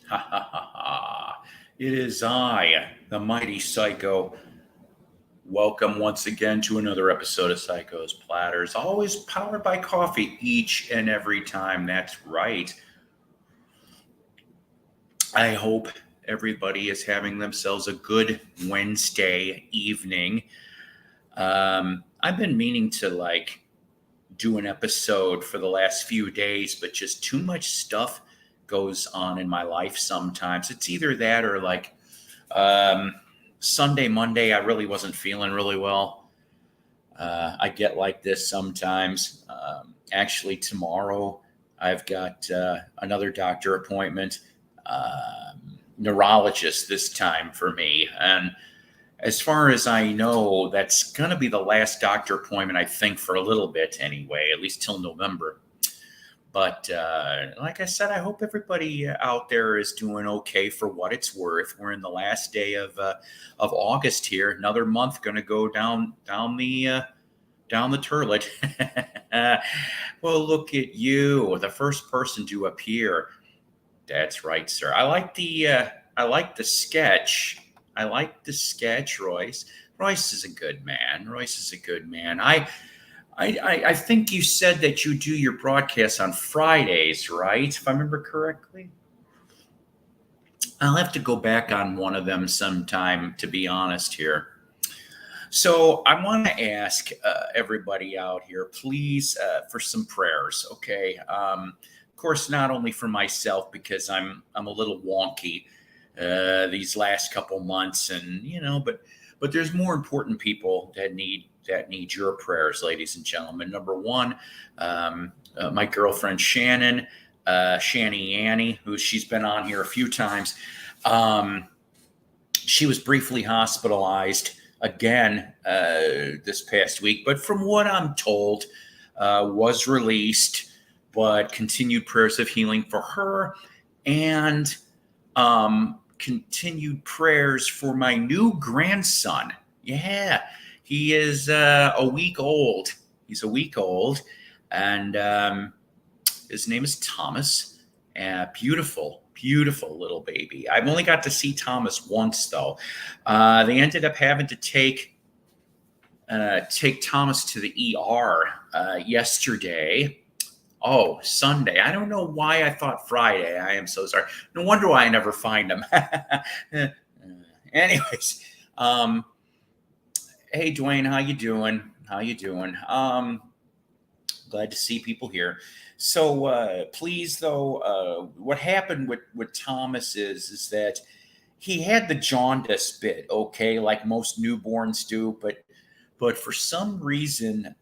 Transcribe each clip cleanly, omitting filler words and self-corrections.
Ha ha ha ha. It is I, the mighty Psycho. Welcome once again to another episode of Psycho's Platters, always powered by coffee each and every time. That's right. I hope everybody is having themselves a good Wednesday evening. I've been meaning to do an episode for the last few days, but just too much stuff goes on in my life sometimes. It's either that or um, Sunday, Monday, I really wasn't feeling really well. I get like this sometimes. Actually, tomorrow I've got another doctor appointment, neurologist this time for me. And as far as I know, that's going to be the last doctor appointment, I think, for a little bit anyway, at least till November. But like I said, I hope everybody out there is doing okay for what it's worth. We're in the last day of August here. Another month going to go down the turlet. Well, look at you, the first person to appear. That's right, sir. I like the sketch. I like the sketch, Royce. Royce is a good man. Royce is a good man. I think you said that you do your broadcasts on Fridays, right? If I remember correctly. I'll have to go back on one of them sometime, to be honest here. So I want to ask everybody out here, please, for some prayers, okay? Of course, not only for myself because I'm a little wonky these last couple months, and but there's more important people that need your prayers, ladies and gentlemen. Number one, my girlfriend Shannon, Shanny Annie, she's been on here a few times. She was briefly hospitalized again this past week, but from what I'm told, was released. But continued prayers of healing for her, and continued prayers for my new grandson. Yeah, he is a week old. He's a week old, and his name is Thomas. Beautiful, beautiful little baby. I've only got to see Thomas once, though. They ended up having to take Thomas to the ER yesterday. Oh, Sunday. I don't know why I thought Friday. I am so sorry. No wonder why I never find him. Anyways, hey Dwayne, how you doing? How you doing? Glad to see people here. So please, though, what happened with Thomas is that he had the jaundice bit, okay, like most newborns do, but for some reason,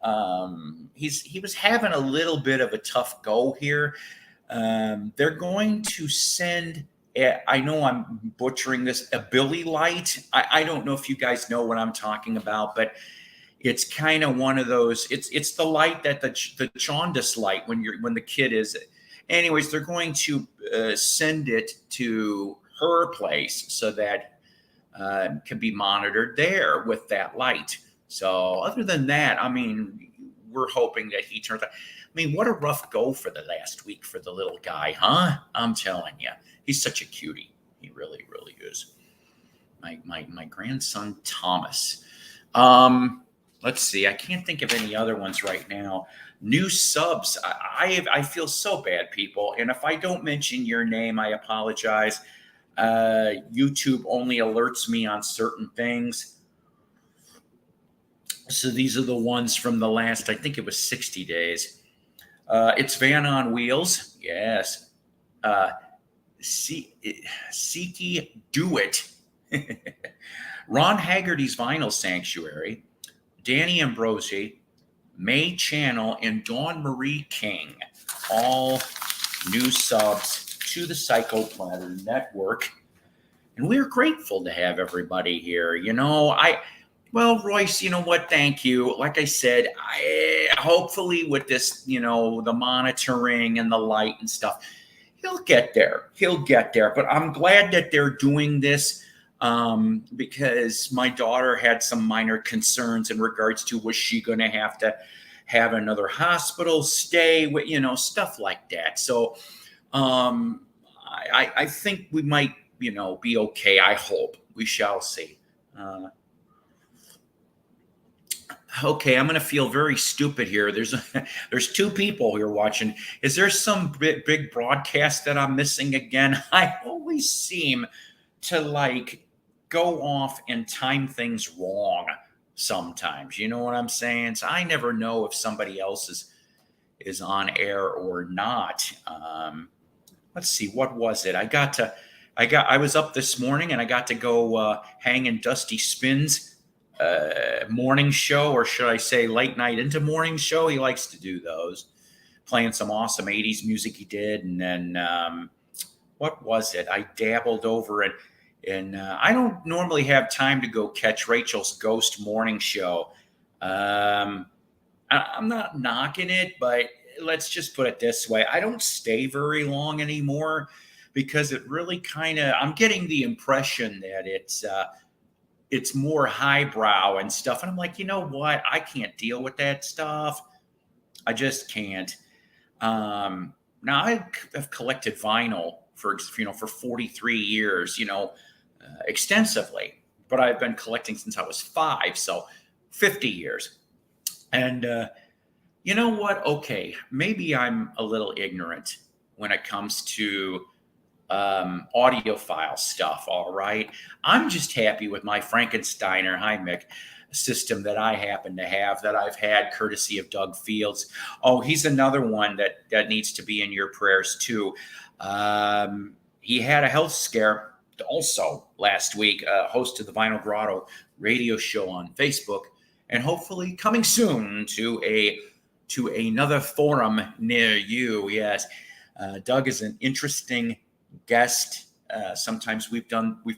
he was having a little bit of a tough go here. They're going to send, I know I'm butchering this, a Billy Light. I don't know if you guys know what I'm talking about, but it's kind of one of those. It's the light that the jaundice light when the kid is. Anyways, they're going to send it to her place so that can be monitored there with that light. So other than that, I mean, we're hoping that he turns out. I mean, what a rough go for the last week for the little guy, huh? I'm telling you, he's such a cutie. He really, really is. My grandson Thomas. Let's see. I can't think of any other ones right now. New subs. I feel so bad, people. And if I don't mention your name, I apologize. YouTube only alerts me on certain things. So these are the ones from the last, I think it was 60 days. It's Van on Wheels. Yes. Siki Do It. Ron Haggerty's Vinyl Sanctuary. Danny Ambrosi. May Channel. And Dawn Marie King. All new subs to the Psycho Platter Network. And we're grateful to have everybody here. Well, Royce, you know what? Thank you. Like I said, hopefully with this, the monitoring and the light and stuff, he'll get there. He'll get there. But I'm glad that they're doing this because my daughter had some minor concerns in regards to was she going to have another hospital stay with, stuff like that. So I think we might, be okay. I hope. We shall see. Okay, I'm going to feel very stupid here. There's two people here watching. Is there some big broadcast that I'm missing again? I always seem to like go off and time things wrong sometimes. You know what I'm saying? So I never know if somebody else is on air or not. Let's see, what was it? I was up this morning and I got to go hang in Dusty Spin's morning show, or should I say late night into morning show. He likes to do those, playing some awesome 80s music he did. And then what was it? I dabbled over it. And I don't normally have time to go catch Rachel's Ghost morning show. I'm not knocking it, but let's just put it this way. I don't stay very long anymore because it really I'm getting the impression that it's more highbrow and stuff. And I'm like, you know what? I can't deal with that stuff. I just can't. Now I've collected vinyl for 43 years, extensively, but I've been collecting since I was 5. So 50 years. And, you know what? Okay. Maybe I'm a little ignorant when it comes to audiophile stuff. All right. I'm just happy with my Frankensteiner, hi Mick, system that I happen to have, that I've had courtesy of Doug Fields. Oh, he's another one that needs to be in your prayers too. He had a health scare also last week, host of the Vinyl Grotto radio show on Facebook, and hopefully coming soon to another forum near you. Yes. Doug is an interesting guest. Sometimes we've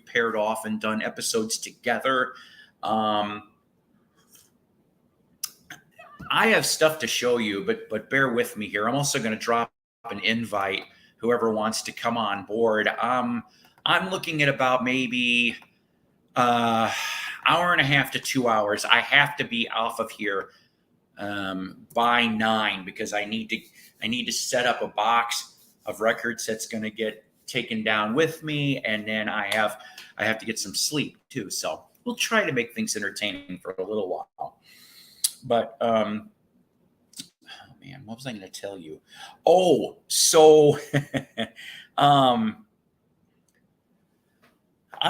paired off and done episodes together. I have stuff to show you, but bear with me here. I'm also going to drop an invite, whoever wants to come on board. I'm looking at about maybe hour and a half to 2 hours. I have to be off of here by 9 because I need to set up a box of records that's going to get taken down with me, and then I have to get some sleep too. So we'll try to make things entertaining for a little while. But oh man, what was I going to tell you? Oh, so I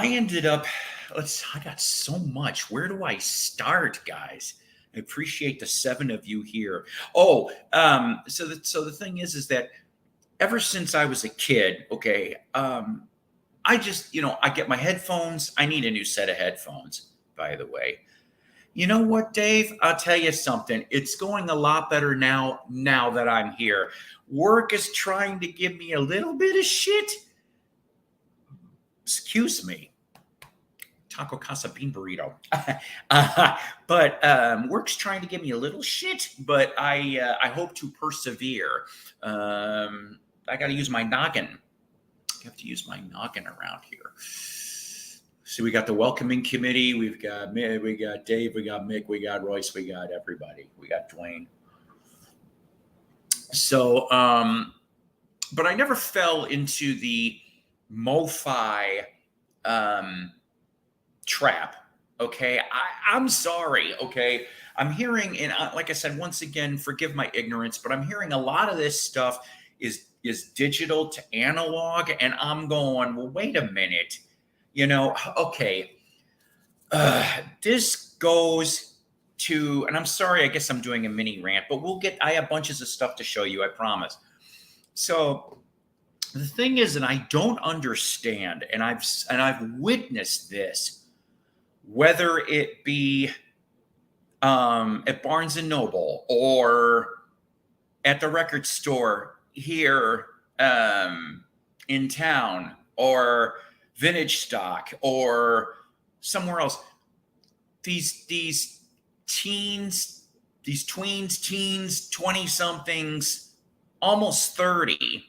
ended up. I got so much. Where do I start, guys? I appreciate the 7 of you here. Oh, so the thing is that ever since I was a kid, okay, I just, I get my headphones. I need a new set of headphones, by the way. You know what, Dave? I'll tell you something. It's going a lot better now that I'm here. Work is trying to give me a little bit of shit. Excuse me. Taco Casa bean burrito. But work's trying to give me a little shit, but I hope to persevere. I got to use my noggin. I have to use my noggin around here. So we got the welcoming committee. We got Dave, we got Mick, we got Royce, we got everybody. We got Dwayne. So, but I never fell into the MoFi trap. Okay. I'm sorry. Okay. I'm hearing, and like I said, once again, forgive my ignorance, but I'm hearing a lot of this stuff is digital to analog. And I'm going, well, wait a minute, okay. This goes to, and I'm sorry, I guess I'm doing a mini rant, but I have bunches of stuff to show you, I promise. So the thing is, and I don't understand, and I've witnessed this, whether it be at Barnes and Noble or at the record store here in town, or Vintage Stock, or somewhere else. These teens, 20-somethings, almost 30,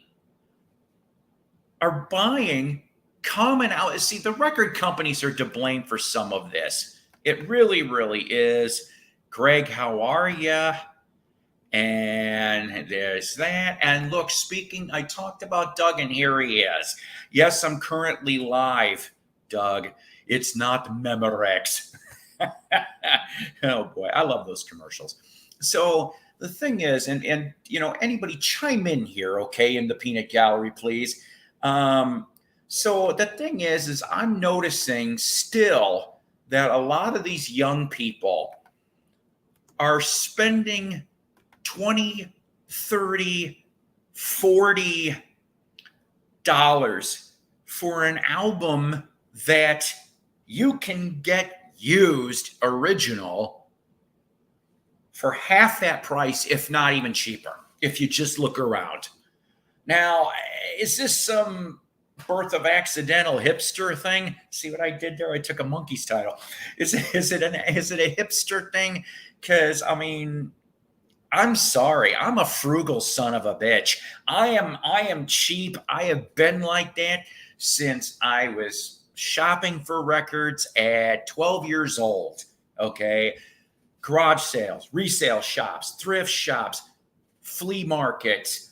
are buying common out. See, the record companies are to blame for some of this. It really, really is. Greg, how are you? And there's that. And look, I talked about Doug, and here he is. Yes, I'm currently live, Doug. It's not Memorex. Oh boy, I love those commercials. So the thing is, and anybody chime in here, okay, in the peanut gallery, please. So the thing is I'm noticing still that a lot of these young people are spending 20, 30, $40 for an album that you can get used original for half that price, if not even cheaper, if you just look around. Now, is this some birth of accidental hipster thing? See what I did there? I took a monkey's title. Is it a hipster thing? Because I mean, I'm sorry, I'm a frugal son of a bitch. I am cheap. I have been like that since I was shopping for records at 12 years old. Okay, garage sales, resale shops, thrift shops, flea markets.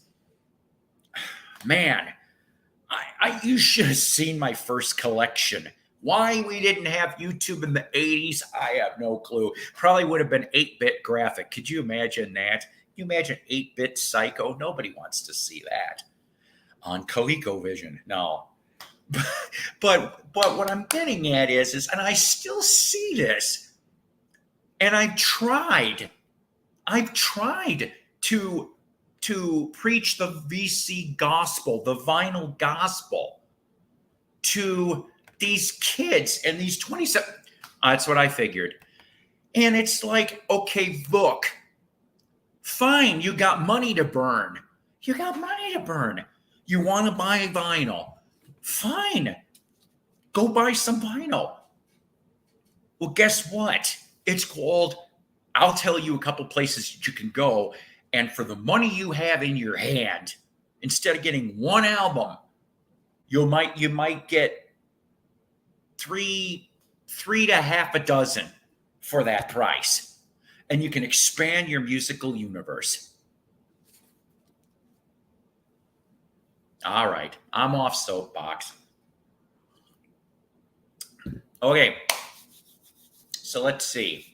Man, you should have seen my first collection. Why we didn't have YouTube in the 80s, I have no clue. Probably would have been 8-bit graphic. Could you imagine that? Can you imagine 8-bit Psycho? Nobody wants to see that. On ColecoVision, no. But what I'm getting at is, and I still see this, and I've tried to preach the VC gospel, the vinyl gospel, to these kids and these 27. That's what I figured. And it's like, okay, look, fine, you got money to burn. You want to buy vinyl. Fine. Go buy some vinyl. Well, guess what? It's called, I'll tell you a couple places that you can go. And for the money you have in your hand, instead of getting one album, you might get three to half a dozen for that price. And you can expand your musical universe. All right, I'm off soapbox. Okay, so let's see.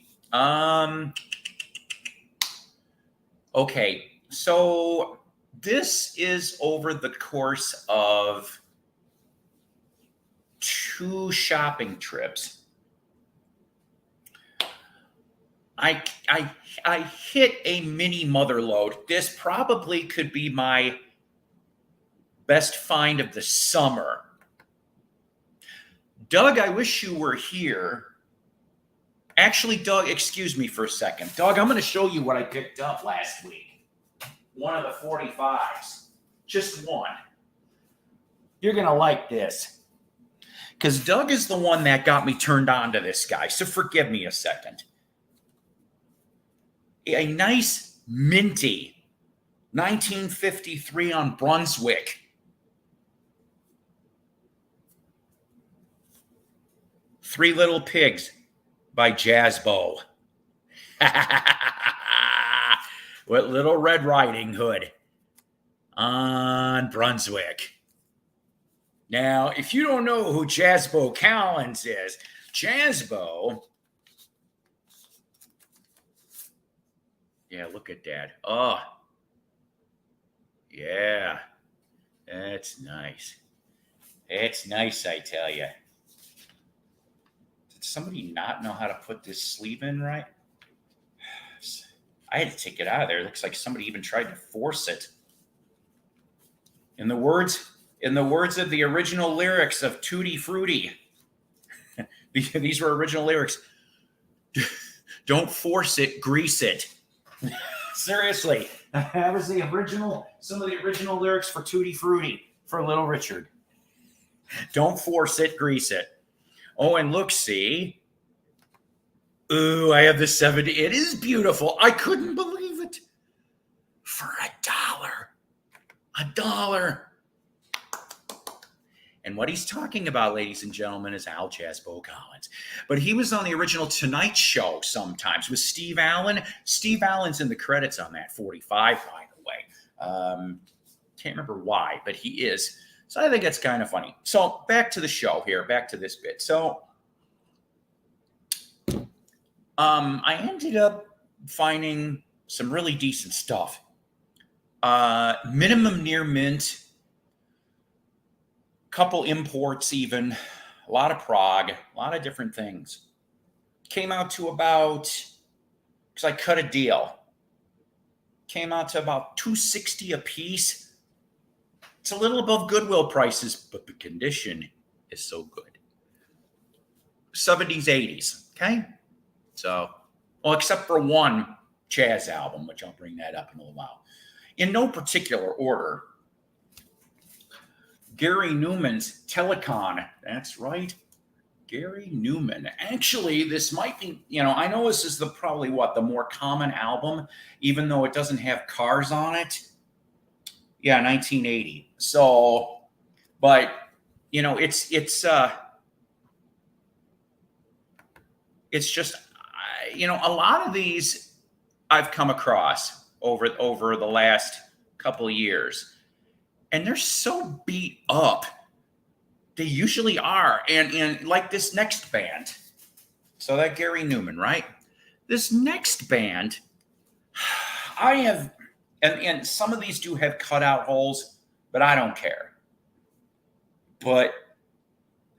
Okay, so this is over the course of 2 shopping trips. I hit a mini mother load. This probably could be my best find of the summer. Doug, I wish you were here. Actually, Doug, excuse me for a second. Doug, I'm going to show you what I picked up last week. One of the 45s. Just one. You're going to like this. Because Doug is the one that got me turned on to this guy. So forgive me a second. A nice minty 1953 on Brunswick. Three Little Pigs by Jazzbo. With Little Red Riding Hood on Brunswick. Now, if you don't know who Jazzbo Collins is, Jazzbo, yeah, look at that. Oh, yeah, that's nice. It's nice, I tell you. Did somebody not know how to put this sleeve in right? I had to take it out of there. It looks like somebody even tried to force it. In the words of the original lyrics of Tutti Frutti, these were original lyrics. Don't force it, grease it. Seriously, that was some of the original lyrics for Tutti Frutti for Little Richard. Don't force it, grease it. Oh, and look, see. Ooh, I have the 70. It is beautiful. I couldn't believe it. For $1. $1. And what he's talking about, ladies and gentlemen, is Al Jasbo Collins. But he was on the original Tonight Show sometimes with Steve Allen. Steve Allen's in the credits on that 45, by the way. Can't remember why, but he is. So I think that's kind of funny. So back to the show here, back to this bit. So I ended up finding some really decent stuff. Minimum near mint, couple imports even, a lot of Prague, a lot of different things. Came out to about, because I cut a deal, came out to about $260 a piece. It's a little above Goodwill prices, but the condition is so good. 70s, 80s, okay? So, well, except for one Chaz album, which I'll bring that up in a little while. In no particular order, Gary Newman's Telecon. That's right, Gary Newman. Actually, this might be, I know this is probably the more common album, even though it doesn't have cars on it. Yeah, 1980. So, but it's just, a lot of these I've come across over the last couple of years, and they're so beat up. They usually are, and like this next band. So that Gary Newman, right? This next band, I have. And some of these do have cutout holes, but I don't care. But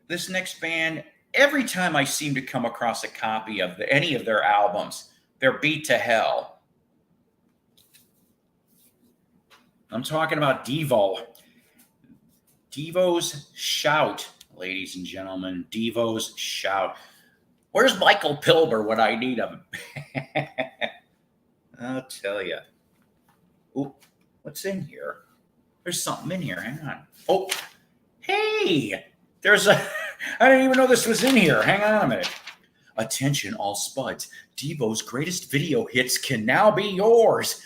this next band, every time I seem to come across a copy of any of their albums, they're beat to hell. I'm talking about Devo. Devo's Shout, ladies and gentlemen. Devo's Shout. Where's Michael Pilber when I need him? I'll tell you. Ooh, what's in here? There's something in here. Hang on. Oh, hey, I didn't even know this was in here. Hang on a minute. Attention, all spuds. Devo's greatest video hits can now be yours.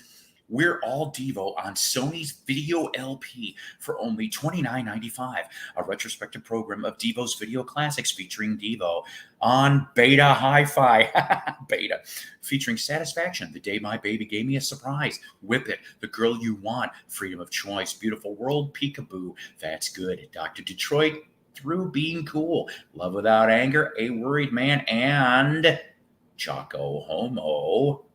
We're all Devo on Sony's Video LP for only $29.95. A retrospective program of Devo's video classics featuring Devo on Beta Hi-Fi. Beta. Featuring Satisfaction, The Day My Baby Gave Me a Surprise, Whip It, The Girl You Want, Freedom of Choice, Beautiful World, Peekaboo, That's Good, Dr. Detroit, Through Being Cool, Love Without Anger, A Worried Man, and Choco Homo.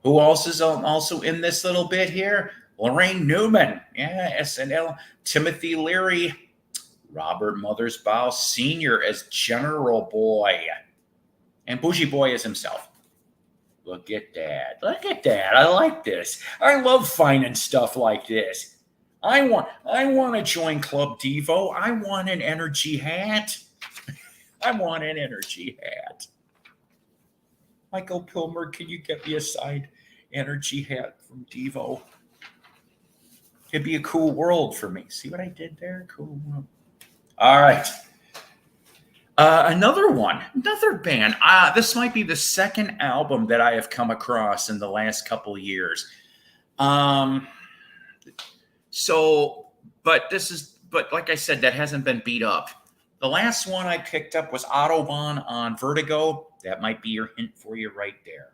Who else is also in this little bit here? Lorraine Newman, yeah, SNL. Timothy Leary, Robert Mothersbaugh Sr. as General Boy, and Bougie Boy as himself. Look at that. Look at that. I like this. I love finding stuff like this. I want to join Club Devo. I want an energy hat. I want an energy hat. Michael Pilmer, can you get me a signed energy hat from Devo? It'd be a cool world for me. See what I did there? Cool world. All right. Another band. This might be the second album that I have come across in the last couple of years. But like I said, that hasn't been beat up. The last one I picked up was Autobahn on Vertigo. That might be your hint for you right there.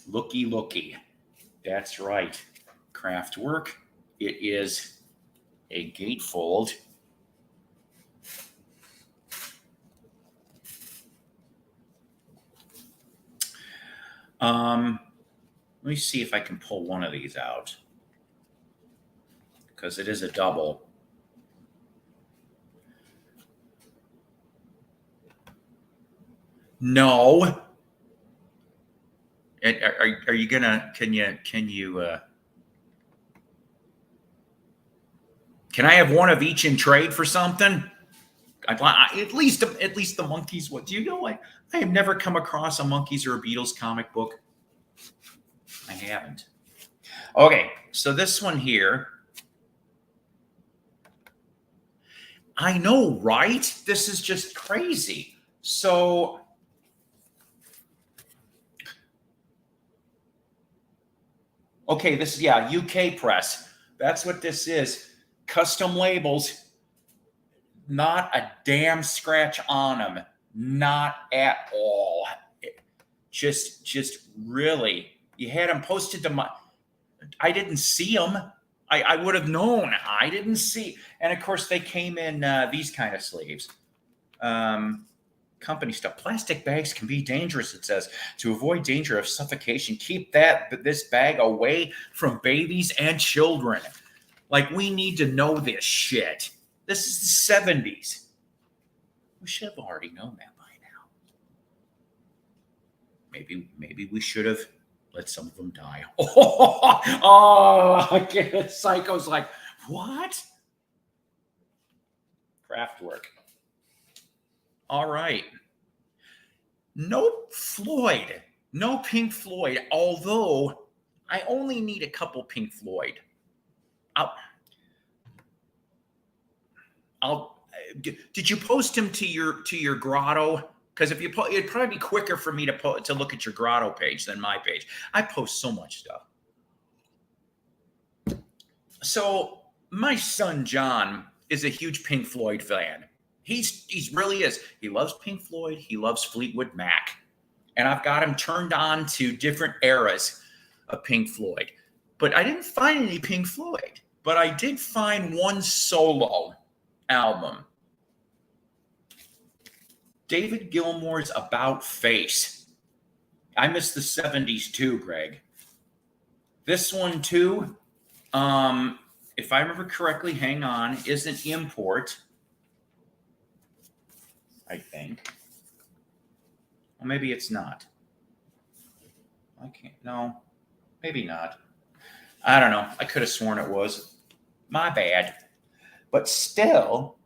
Looky, looky. That's right. Kraftwerk. It is a gatefold. Let me see if I can pull one of these out, because it is a double. No. Are you gonna? Can you? Can I have one of each in trade for something? At least the Monkees. What do you know? I have never come across a Monkees or a Beatles comic book. I haven't. Okay, so this one here. I know, right? This is just crazy. So. Okay, this is, UK press. That's what this is. Custom labels, not a damn scratch on them. Not at all. Just really, you had them posted to my, I didn't see them. I would have known. I didn't see. And of course, they came in these kind of sleeves. Company stuff. Plastic bags can be dangerous, it says. To avoid danger of suffocation, keep this bag away from babies and children. Like, we need to know this shit. This is the 70s. We should have already known that by now. Maybe we should have let some of them die. Oh, okay. Psycho's like, what? Kraftwerk. All right. No Floyd. No Pink Floyd. Although I only need a couple Pink Floyd. Did you post him to your grotto? Because if you it'd probably be quicker for me to look at your grotto page than my page. I post so much stuff. So my son John is a huge Pink Floyd fan. He's really is. He loves Pink Floyd. He loves Fleetwood Mac, and I've got him turned on to different eras of Pink Floyd. But I didn't find any Pink Floyd. But I did find one solo album. David Gilmour's About Face. I miss the 70s too, Greg. This one too, if I remember correctly, hang on, is an import, I think. Well, maybe it's not. I can't, no, maybe not. I don't know. I could have sworn it was. My bad. But still,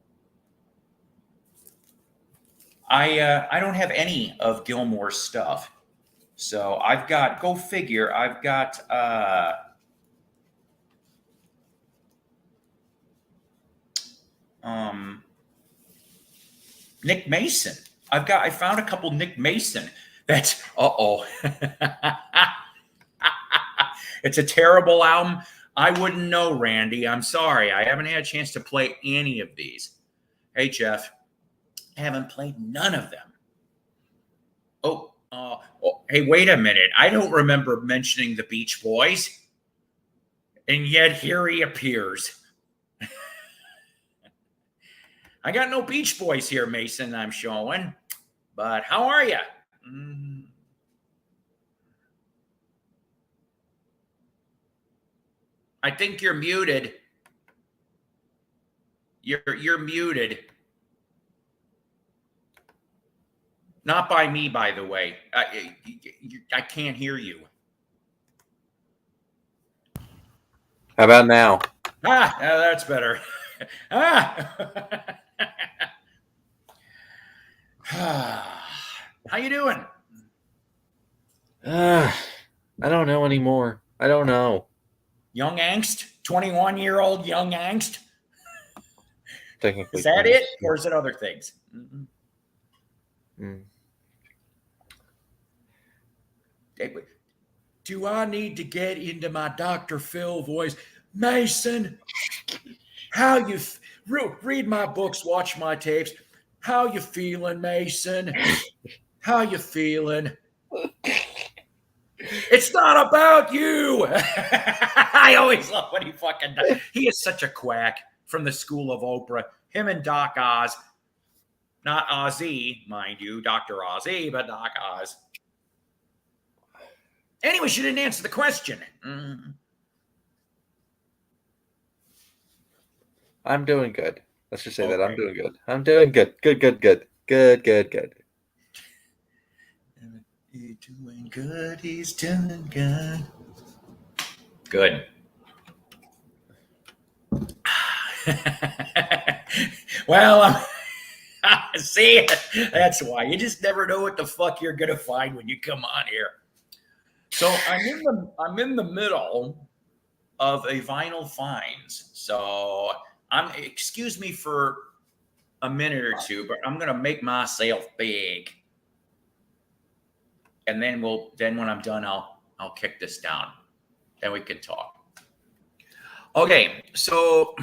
I don't have any of Gilmour's stuff. So I've got, go figure, I've got Nick Mason. I found a couple Nick Mason. That's It's a terrible album. I wouldn't know, Randy. I'm sorry. I haven't had a chance to play any of these. Hey, Jeff. I haven't played none of them. Hey, wait a minute. I don't remember mentioning the Beach Boys. And yet here he appears. I got no Beach Boys here, Mason, I'm showing. But how are you? I think you're muted. You're muted. Not by me, by the way. I can't hear you. How about now? That's better. How you doing? I don't know anymore. I don't know. Young angst? 21-year-old young angst? Technically, is that it? Or is it other things? Do I need to get into my Dr. Phil voice? Mason, how you read my books, watch my tapes. How you feeling, Mason? How you feeling? It's not about you. I always love when he fucking does. He is such a quack from the school of Oprah. Him and Doc Oz. Not Ozzy, mind you, Dr. Ozzy, but Doc Oz. Anyway, she didn't answer the question. I'm doing good. Let's just say that I'm doing good. I'm doing good. Good. He's doing good. He's doing good. Good. Well, see, that's why. You just never know what the fuck you're going to find when you come on here. So I'm in the middle of a vinyl finds. So excuse me for a minute or two, but I'm going to make myself big. And then when I'm done, I'll kick this down. Then we can talk. Okay, so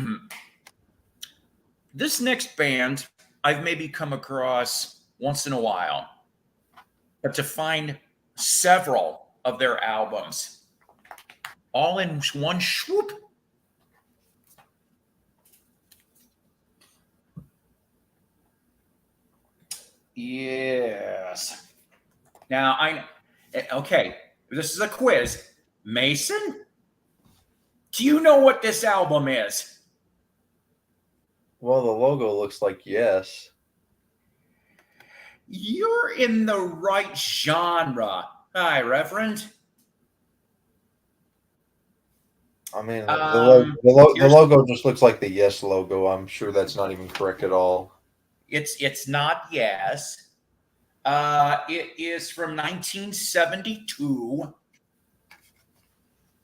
this next band I've maybe come across once in a while, but to find several of their albums all in one swoop. Yes. Now okay, this is a quiz. Mason, do you know what this album is? Well, the logo looks like yes. You're in the right genre. Hi, Reverend. I mean, the Here's logo just looks like the yes logo. I'm sure that's not even correct at all. it's not yes. It is from 1972.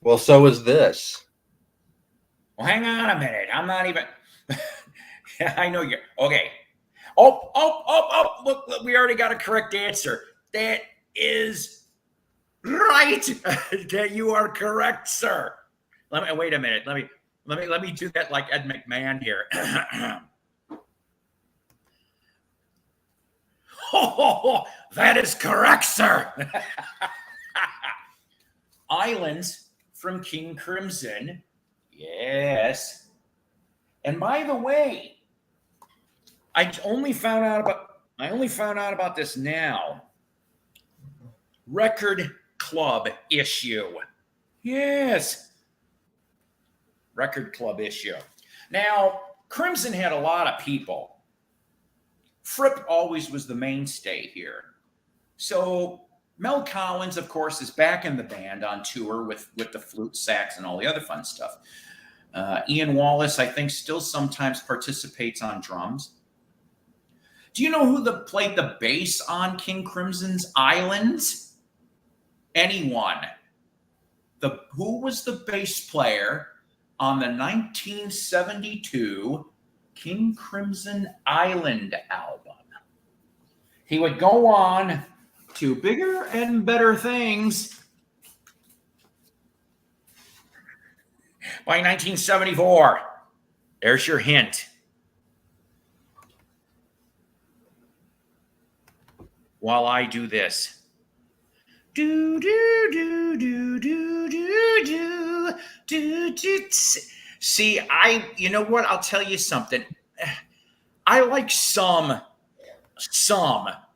Well, so is this. Well, hang on a minute. I'm not even. I know you're okay. Oh! Look, we already got a correct answer. That is right. You are correct, sir. Wait a minute. Let me do that like Ed McMahon here. Oh, that is correct, sir. Islands from King Crimson. Yes. And by the way, I only found out about this now. Record Club issue. Yes. Record Club issue. Now, Crimson had a lot of people. Fripp always was the mainstay here. So Mel Collins, of course, is back in the band on tour with the flute, sax, and all the other fun stuff. Ian Wallace, I think, still sometimes participates on drums. Do you know who played the bass on King Crimson's Islands? Anyone? Who was the bass player on the 1972 King Crimson Island album? He would go on to bigger and better things by 1974. There's your hint. While I do this. Do do do do do do do do do. See, you know what? I'll tell you something. I like some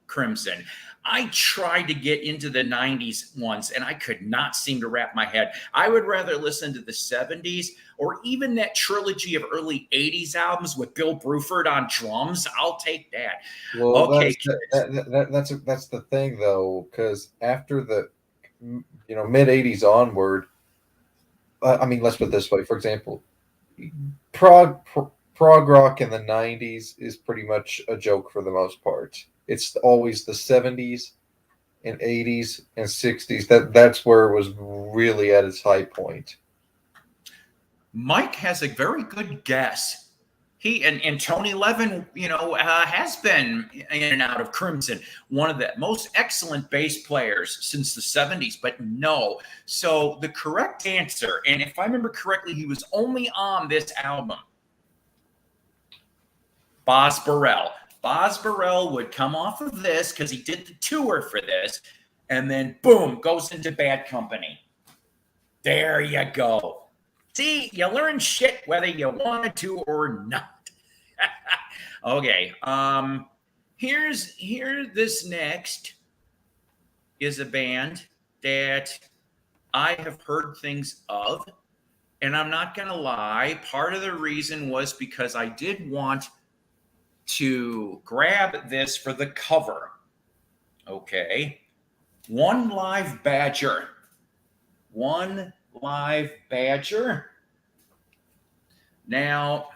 Crimson. I tried to get into the 90s once and I could not seem to wrap my head. I would rather listen to the 70s or even that trilogy of early 80s albums with Bill Bruford on drums. I'll take that. Well, Okay, that's the thing though, because after the mid 80s onward, I mean, let's put it this way. For example, prog rock in the 90s is pretty much a joke for the most part. It's always the 70s and 80s and 60s. That's where it was really at its high point. Mike has a very good guess. He and Tony Levin, has been in and out of Crimson, one of the most excellent bass players since the 70s, but no. So the correct answer, and if I remember correctly, he was only on this album. Boz Burrell. Boz Burrell would come off of this because he did the tour for this, and then boom, goes into Bad Company. There you go. See, you learn shit whether you wanted to or not. Okay. This next is a band that I have heard things of, and I'm not gonna lie. Part of the reason was because I did want to grab this for the cover. Okay. One Live Badger. Now,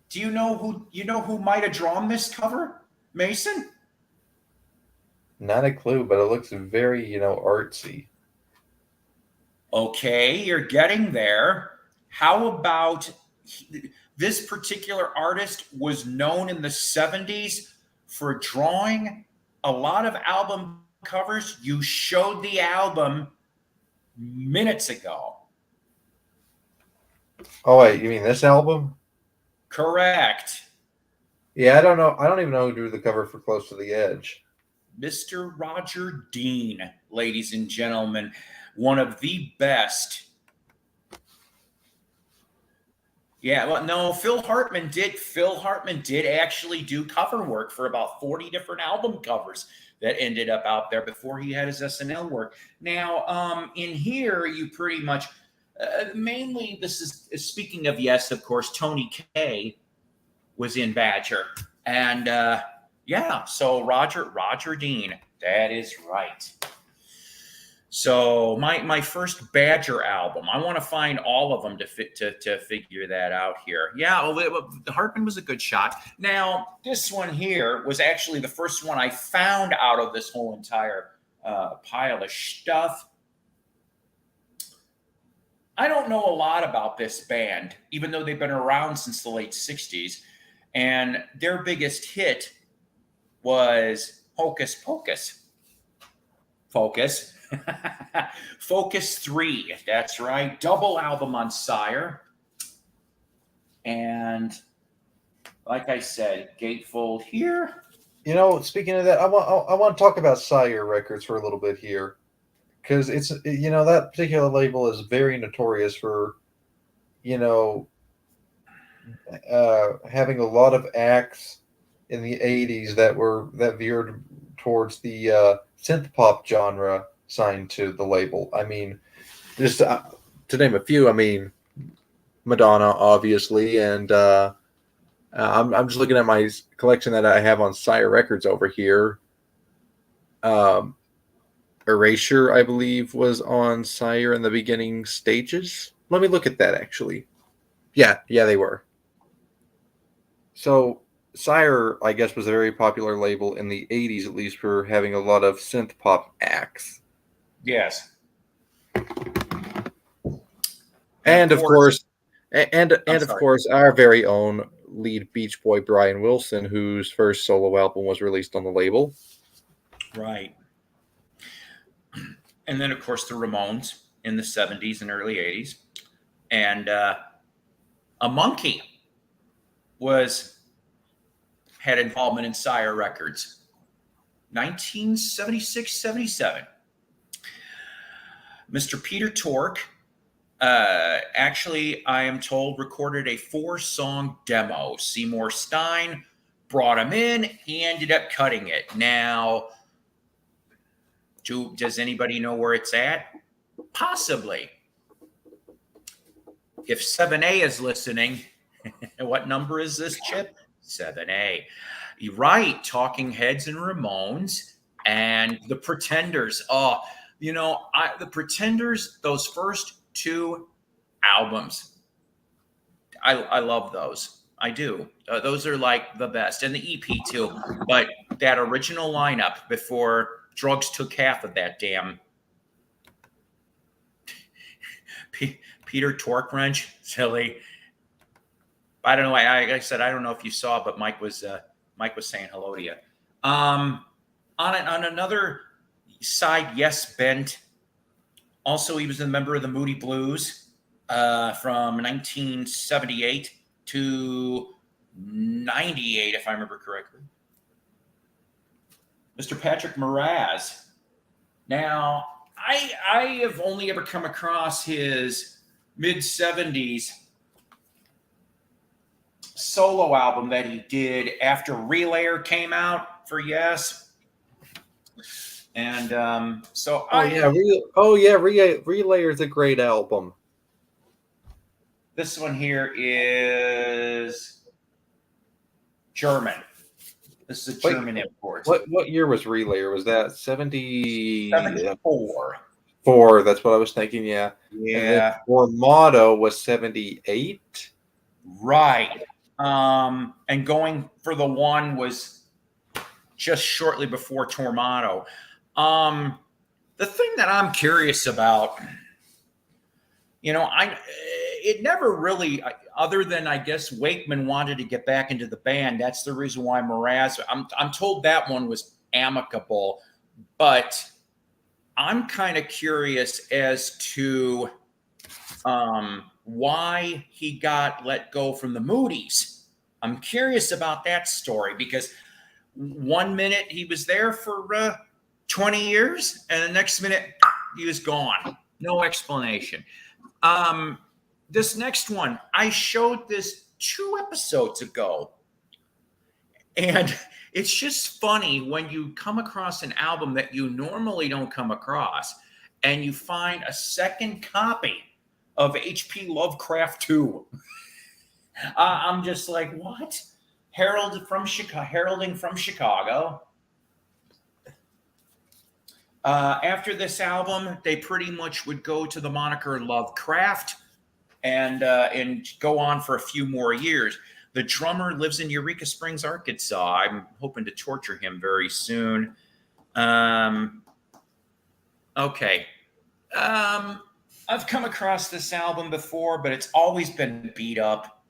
do you know who might have drawn this cover, Mason? Not a clue, but it looks very, artsy. Okay, you're getting there. How about this particular artist was known in the 70s for drawing a lot of album covers. You showed the album minutes ago. Oh wait, you mean this album? Correct. Yeah, I don't know. I don't even know who drew the cover for Close to the Edge. Mr. Roger Dean, ladies and gentlemen, one of the best. Yeah, well, no, Phil Hartman did. Phil Hartman did actually do cover work for about 40 different album covers that ended up out there before he had his SNL work. Now, in here, you pretty much mainly this is speaking of, yes, of course, Tony Kaye was in Badger, and yeah, so Roger Dean, that is right. So my first Badger album, I want to find all of them to figure that out here. Yeah, well, the Hartman was a good shot. Now this one here was actually the first one I found out of this whole entire pile of stuff. I don't know a lot about this band, even though they've been around since the late '60s, and their biggest hit was Hocus Pocus. Focus. Focus 3. That's right. Double album on Sire. And like I said, gatefold here. You know, speaking of that, I want to talk about Sire Records for a little bit here, because it's, you know, that particular label is very notorious for, you know, having a lot of acts in the '80s that veered towards the synth pop genre signed to the label. I mean, just to name a few. I mean, Madonna, obviously, and I'm just looking at my collection that I have on Sire Records over here. Um, Erasure, I believe, was on Sire in the beginning stages. Let me look at that actually. Yeah, they were. So Sire, I guess, was a very popular label in the '80s, at least, for having a lot of synth pop acts. Yes. And And of of course, course, and of sorry. course, our very own lead Beach Boy Brian Wilson, whose first solo album was released on the label. Right. And then, of course, the Ramones in the '70s and early '80s. And a monkey was had involvement in Sire Records. 1976, 77. Mr. Peter Tork actually, I am told, recorded a 4-song demo. Seymour Stein brought him in. He ended up cutting it. Now, does anybody know where it's at? Possibly. If 7A is listening, what number is this, Chip? 7A. You're right. Talking Heads and Ramones and the Pretenders. Oh, you know, the Pretenders, those first 2 albums, I love those. I do. Those are like the best, and the EP too. But that original lineup before drugs took half of that damn Peter Tork wrench, silly. I don't know. Like I said, I don't know if you saw, but Mike was saying hello to you. On another side, yes, Bent. Also, he was a member of the Moody Blues from 1978 to '98, if I remember correctly. Mr. Patrick Moraz. Now, I have only ever come across his mid '70s solo album that he did after Relayer came out for Yes. And so Relayer is a great album. This one here is German. This is a German import. What year was Relayer? Was that 74? 4? That's what I was thinking. Yeah. Yeah. Tormato was 78. Right. And Going for the One was just shortly before Tormato. The thing that I'm curious about, you know, it never really, other than I guess Wakeman wanted to get back into the band. That's the reason why Mraz. I'm told that one was amicable, but I'm kind of curious as to why he got let go from the Moody's. I'm curious about that story because one minute he was there for 20 years, and the next minute he was gone. No explanation. This next one, I showed this 2 episodes ago. And it's just funny when you come across an album that you normally don't come across, and you find a second copy of H.P. Lovecraft 2. I'm just like, what? Heralding from Chicago. After this album, they pretty much would go to the moniker Lovecraft and go on for a few more years. The drummer lives in Eureka Springs, Arkansas. I'm hoping to torture him very soon. Okay. I've come across this album before, but it's always been beat up.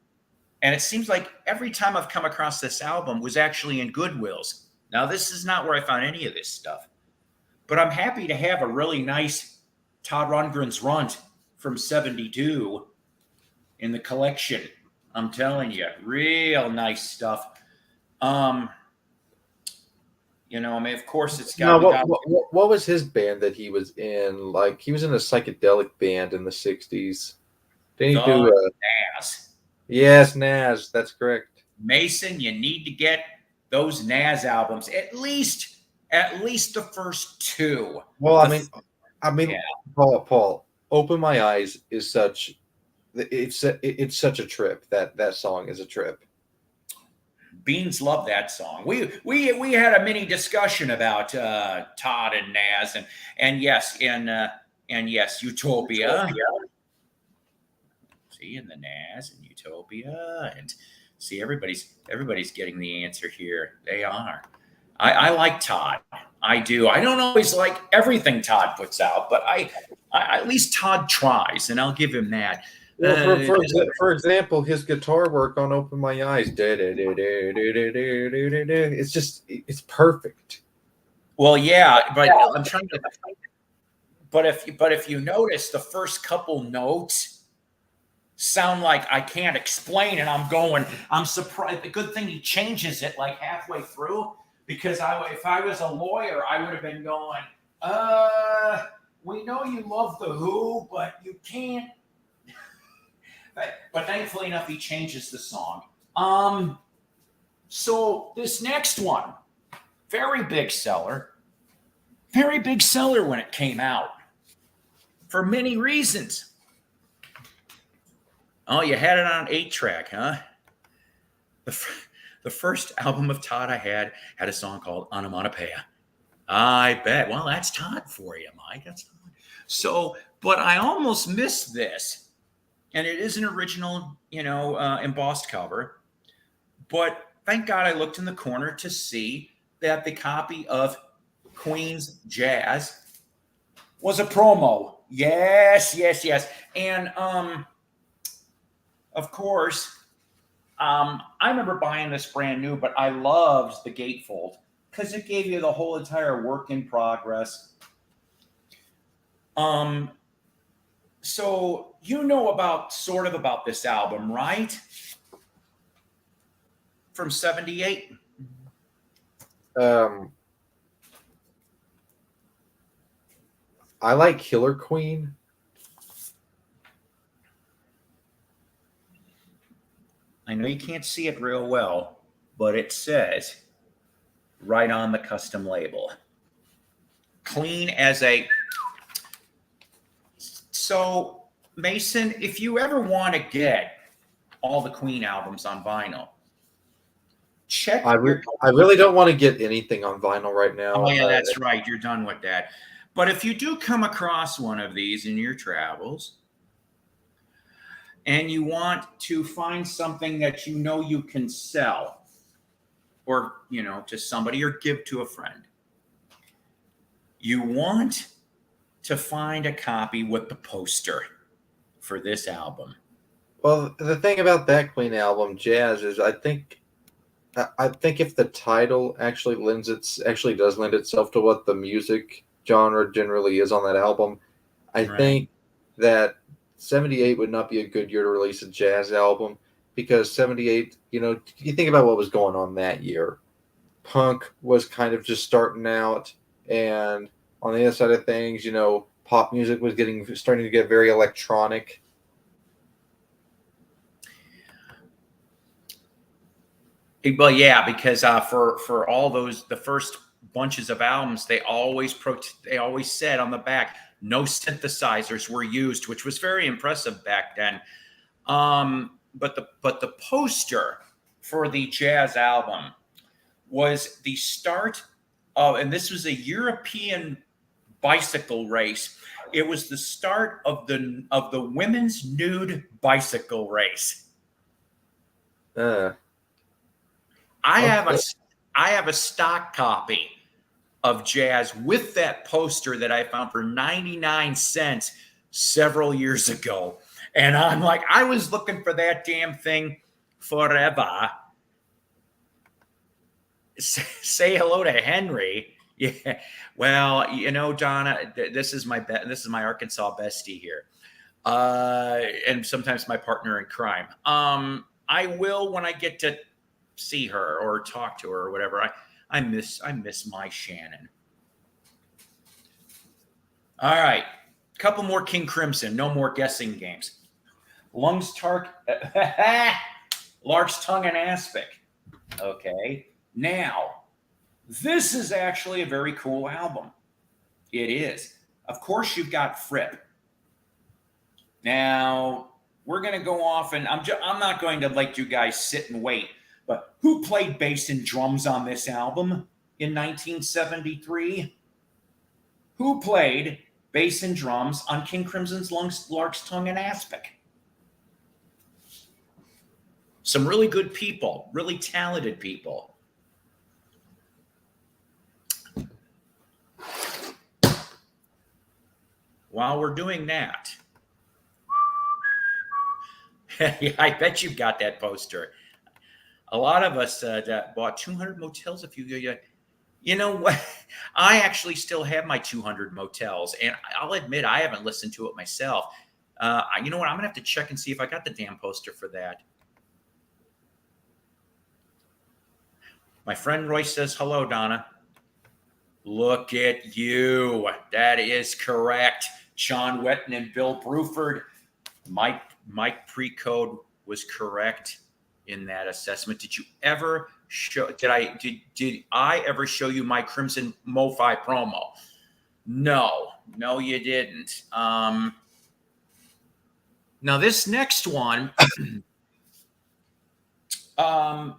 And it seems like every time I've come across this album was actually in Goodwill's. Now, this is not where I found any of this stuff. But I'm happy to have a really nice Todd Rundgren's Runt from 72 in the collection. I'm telling you, real nice stuff. I mean, of course, it's got. No, what was his band that he was in? Like, he was in a psychedelic band in the 60s. Didn't he do Nazz? Yes, Nazz. That's correct. Mason, you need to get those Nazz albums, at least the first 2. Well, I mean, yeah. Paul, Open My Eyes is such. It's such a trip. That song is a trip. Beans love that song. We had a mini discussion about Todd and Nazz and yes, Utopia. See, in the Nazz and Utopia, and see, everybody's getting the answer here. They are. I like Todd. I do. I don't always like everything Todd puts out, but I at least Todd tries, and I'll give him that. Well, for example, his guitar work on "Open My Eyes," it's perfect. Well, yeah, but I'm trying to. But if you notice, the first couple notes sound like I can't explain, and I'm surprised. The good thing he changes it like halfway through, because if I was a lawyer, I would have been going, we know you love the Who, but you can't. But thankfully enough, he changes the song. So this next one, very big seller when it came out, for many reasons. Oh, you had it on 8-track, huh? The first album of Todd I had a song called Onomatopoeia. I bet. Well, that's Todd for you, Mike. That's Todd. So, but I almost missed this. And it is an original, embossed cover. But thank God I looked in the corner to see that the copy of Queen's Jazz was a promo. Yes. And, of course, I remember buying this brand new, but I loved the gatefold because it gave you the whole entire work in progress. So you know about this album, right? From 78. I like Killer Queen. I know you can't see it real well, but it says right on the custom label. Clean as a... So, Mason, if you ever want to get all the Queen albums on vinyl, check. I really don't want to get anything on vinyl right now. Oh, yeah, that's right. You're done with that. But if you do come across one of these in your travels and you want to find something that you can sell or, to somebody or give to a friend, you want to find a copy with the poster for this album. Well, the thing about that Queen album, Jazz, is I think if the title actually does lend itself to what the music genre generally is on that album, I think that '78 would not be a good year to release a jazz album because '78, you think about what was going on that year. Punk was kind of just starting out, and on the other side of things, pop music was starting to get very electronic. Well, yeah, because for all the first bunches of albums, they always said on the back no synthesizers were used, which was very impressive back then. But the poster for the jazz album was the start of, and this was a European bicycle race. It was the start of the women's nude bicycle race. Uh, I have a stock copy of Jazz with that poster that I found for 99 cents several years ago. And I'm like, I was looking for that damn thing forever. Say hello to Henry. Yeah. Well, Donna, this is my Arkansas bestie here. And sometimes my partner in crime. I will, when I get to see her or talk to her or whatever. I miss my Shannon. All right, couple more King Crimson. No more guessing games. Lark's Tongue and Aspic. Okay, now this is actually a very cool album. It is. Of course, you've got Fripp. Now we're gonna go off, and I'm not going to let you guys sit and wait. But who played bass and drums on this album in 1973? Who played bass and drums on King Crimson's Lark's Tongue and Aspic? Some really good people, really talented people. While we're doing that, yeah, I bet you've got that poster. A lot of us that bought 200 motels a few years. You know what? I actually still have my 200 motels, and I'll admit I haven't listened to it myself. You know what? I'm gonna have to check and see if I got the damn poster for that. My friend Royce says hello, Donna. Look at you. That is correct. John Wetton and Bill Bruford. Mike Precode was correct in that assessment. Did you ever show? Did I ever show you my Crimson MoFi promo? No, you didn't. Now this next one, I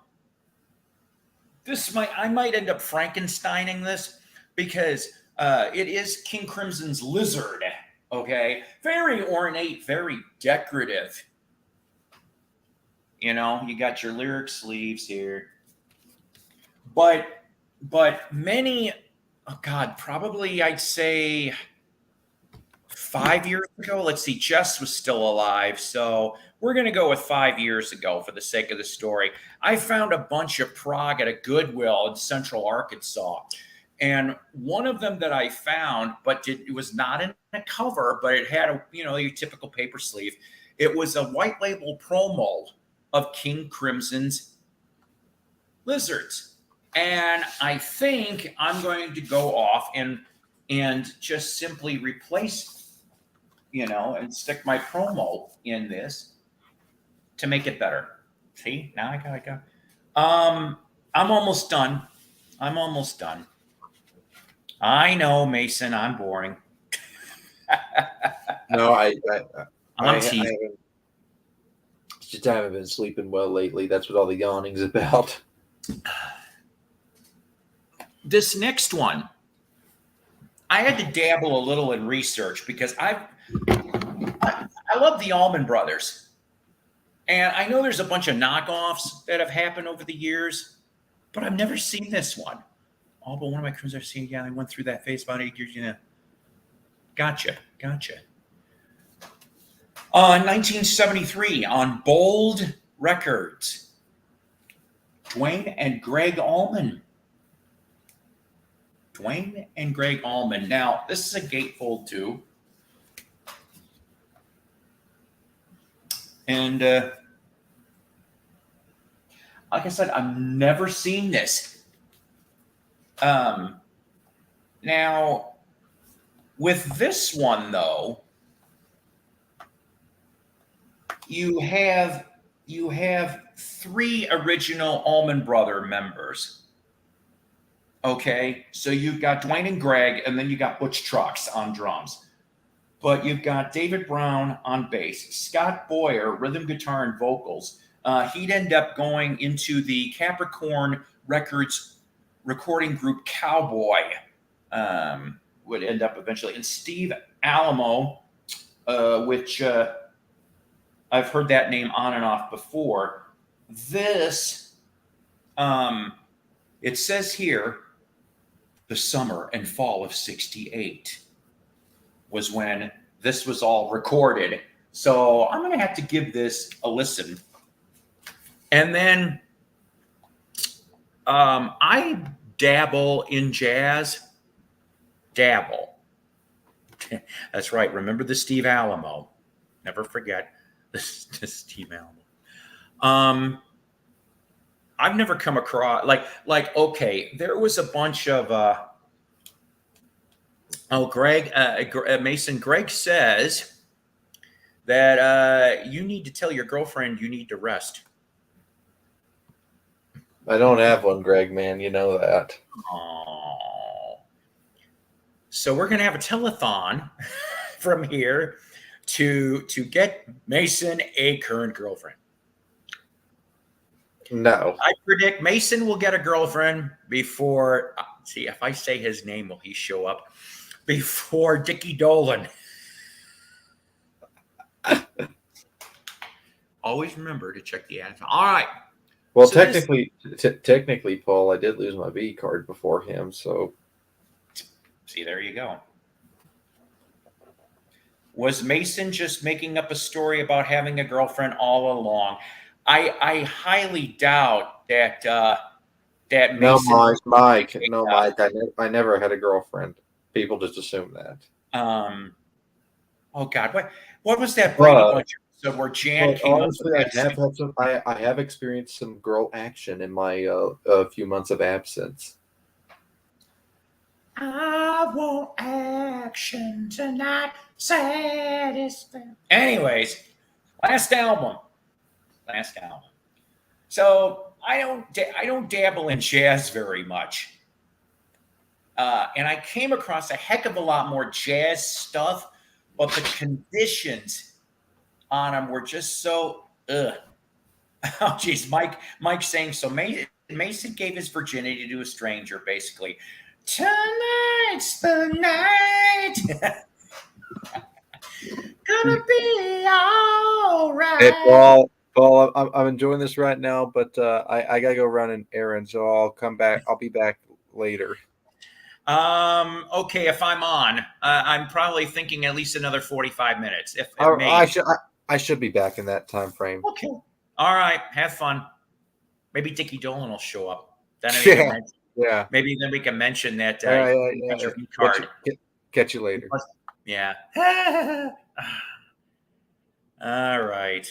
might end up Frankensteining this because it is King Crimson's Lizard. Okay, very ornate, very decorative. You got your lyric sleeves here. But many, oh God, probably I'd say 5 years ago. Let's see, Jess was still alive. So we're going to go with 5 years ago for the sake of the story. I found a bunch of prog at a Goodwill in Central Arkansas. And one of them that I found, but it was not in a cover, but it had your typical paper sleeve. It was a white label promo of King Crimson's Lizards. And I think I'm going to go off and just simply replace, and stick my promo in this to make it better. See, now I got. I'm almost done. I know, Mason, I'm boring. No, I'm teasing. Just haven't been sleeping well lately. That's what all the yawning's about. This next one, I had to dabble a little in research because I love the Allman Brothers. And I know there's a bunch of knockoffs that have happened over the years, but I've never seen this one. All but one of my crews I've seen, yeah, I went through that phase about 8 years, Gotcha. 1973 on Bold Records, Duane and Greg Allman. Now, this is a gatefold too. And like I said, I've never seen this. Now, with this one though, you have three original Allman Brother members. Okay, so you've got Dwayne and Greg, and then you got Butch Trucks on drums. But you've got David Brown on bass, Scott Boyer, rhythm guitar and vocals. He'd end up going into the Capricorn Records recording group Cowboy, would end up eventually. And Steve Alamo, which I've heard that name on and off before. This, it says here, the summer and fall of '68 was when this was all recorded. So I'm going to have to give this a listen. And then I dabble in jazz. Dabble. That's right. Remember the Steve Alamo. Never forget the Steve Alamo. I've never come across okay, there was a bunch of Greg Mason. Greg says that you need to tell your girlfriend you need to rest. I don't have one, Greg, man. You know that. Oh. So we're gonna have a telethon from here to get Mason a current girlfriend. No. I predict Mason will get a girlfriend before. See, if I say his name, will he show up? Before Dickie Dolan. Always remember to check the ads. All right. Well, So technically, Paul, I did lose my B card before him. So, see, there you go. Was Mason just making up a story about having a girlfriend all along? I highly doubt that that no, Mason. Mike. No, Mike. I never had a girlfriend. People just assume that. Oh God, what was that Brady Bunch episode where Jan came honestly, up with I have experienced some girl action in my few months of absence. I want action tonight, satisfaction. Anyways, last album. So I don't dabble in jazz very much. And I came across a heck of a lot more jazz stuff, but the conditions on them were just so ugh. Oh geez, Mike saying so. Mason gave his virginity to a stranger, basically. Tonight's the night. Gonna be all right. Hey, Paul, I'm enjoying this right now, but I gotta go run an errand, so I'll come back. I'll be back later. Okay, if I'm on, I'm probably thinking at least another 45 minutes. If I should be back in that time frame. Okay. All right. Have fun. Maybe Dickie Dolan will show up. Then yeah. Maybe then we can mention that your card. Catch you later. Yeah. All right.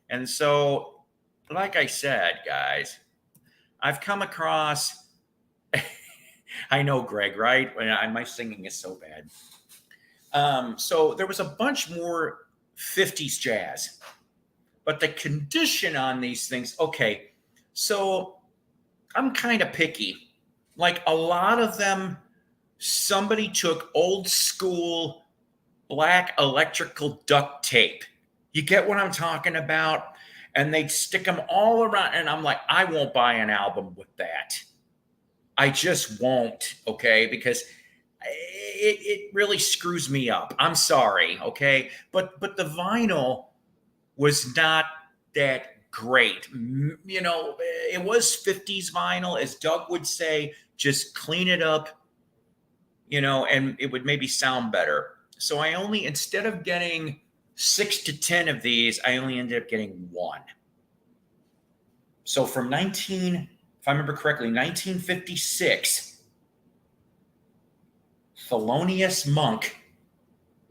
And so, like I said, guys, I've come across. I know, Greg, right? My singing is so bad. So there was a bunch more 50s jazz, but the condition on these things, okay, so I'm kind of picky. Like a lot of them, somebody took old school black electrical duct tape. You get what I'm talking about? And they'd stick them all around. And I'm like, I won't buy an album with that. I just won't, okay? Because it really screws me up. I'm sorry, okay? But the vinyl was not that great. You know, it was 50s vinyl, as Doug would say, just clean it up, you know, and it would maybe sound better. So I only, instead of getting 6 to 10 of these, I only ended up getting one. So from if I remember correctly, 1956, Thelonious Monk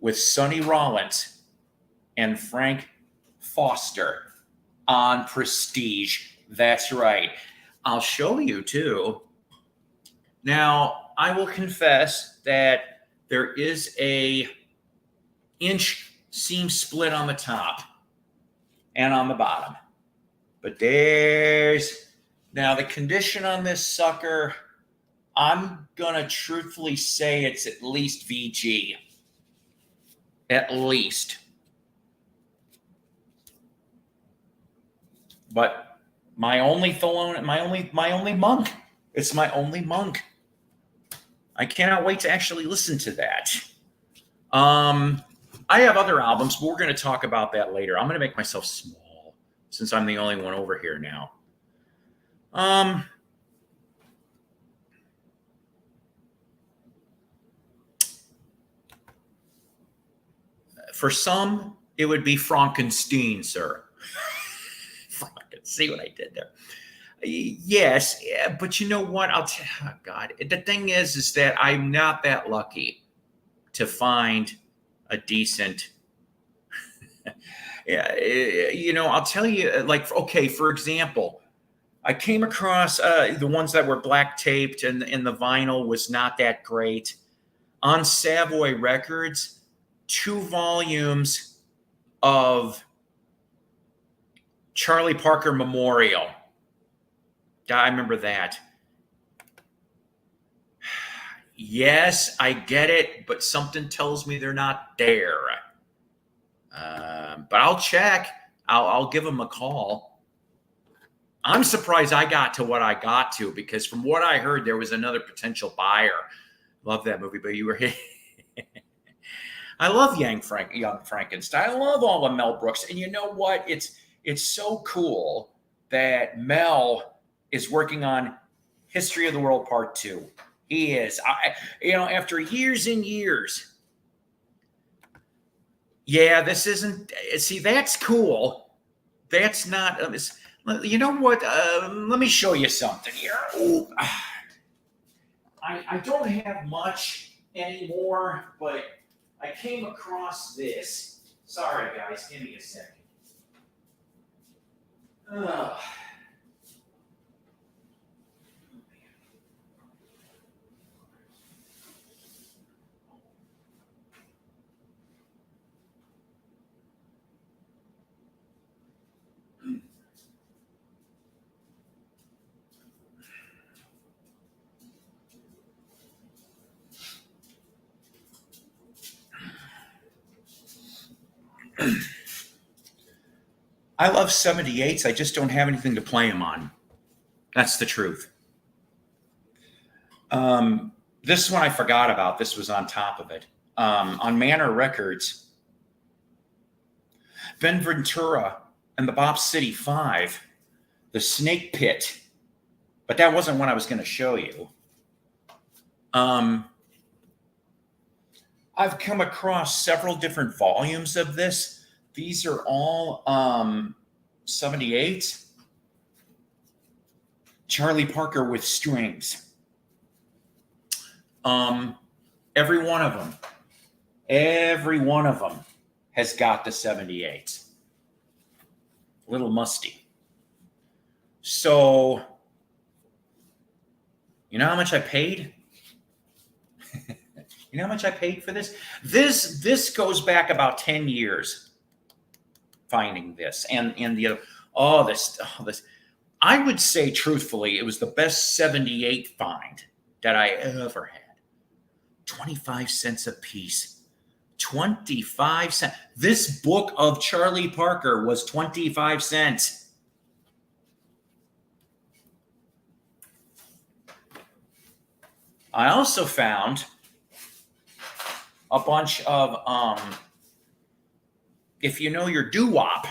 with Sonny Rollins and Frank Foster on Prestige. That's right. I'll show you too. Now, I will confess that there is a inch seam split on the top and on the bottom. But there's now the condition on this sucker. I'm gonna truthfully say it's at least VG. At least. But my only monk. It's my only monk. I cannot wait to actually listen to that. I have other albums, but we're going to talk about that later. I'm going to make myself small since I'm the only one over here now. For some, it would be Frankenstein, sir. See what I did there? Yes, but you know what? Oh God, the thing is that I'm not that lucky to find a decent. Yeah, I'll tell you. Like, okay, for example, I came across the ones that were black taped, and the vinyl was not that great. On Savoy Records, 2 volumes of Charlie Parker Memorial. I remember that. Yes, I get it, but something tells me they're not there. But I'll check. I'll give them a call. I'm surprised I got to what I got to, because from what I heard, there was another potential buyer. Love that movie, but you were here. I love Young Frankenstein. I love all of Mel Brooks. And you know what? It's so cool that Mel is working on History of the World Part 2. He is. After years and years. Yeah, this isn't. See, that's cool. That's not. You know what? Let me show you something here. Ooh. I don't have much anymore, but I came across this. Sorry, guys. Give me a second. I love 78s. I just don't have anything to play them on. That's the truth. This one I forgot about. This was on top of it. On Manor Records, Ben Ventura and the Bop City 5, The Snake Pit. But that wasn't what I was going to show you. I've come across several different volumes of this. These are all 78. Charlie Parker with strings. Every one of them has got the 78. A little musty. So, you know how much I paid? You know how much I paid for this? This goes back about 10 years. Finding this and the other, this. I would say truthfully, it was the best 78 find that I ever had. 25 cents a piece. 25 cents. This book of Charlie Parker was 25 cents. I also found a bunch of if you know your doo-wop,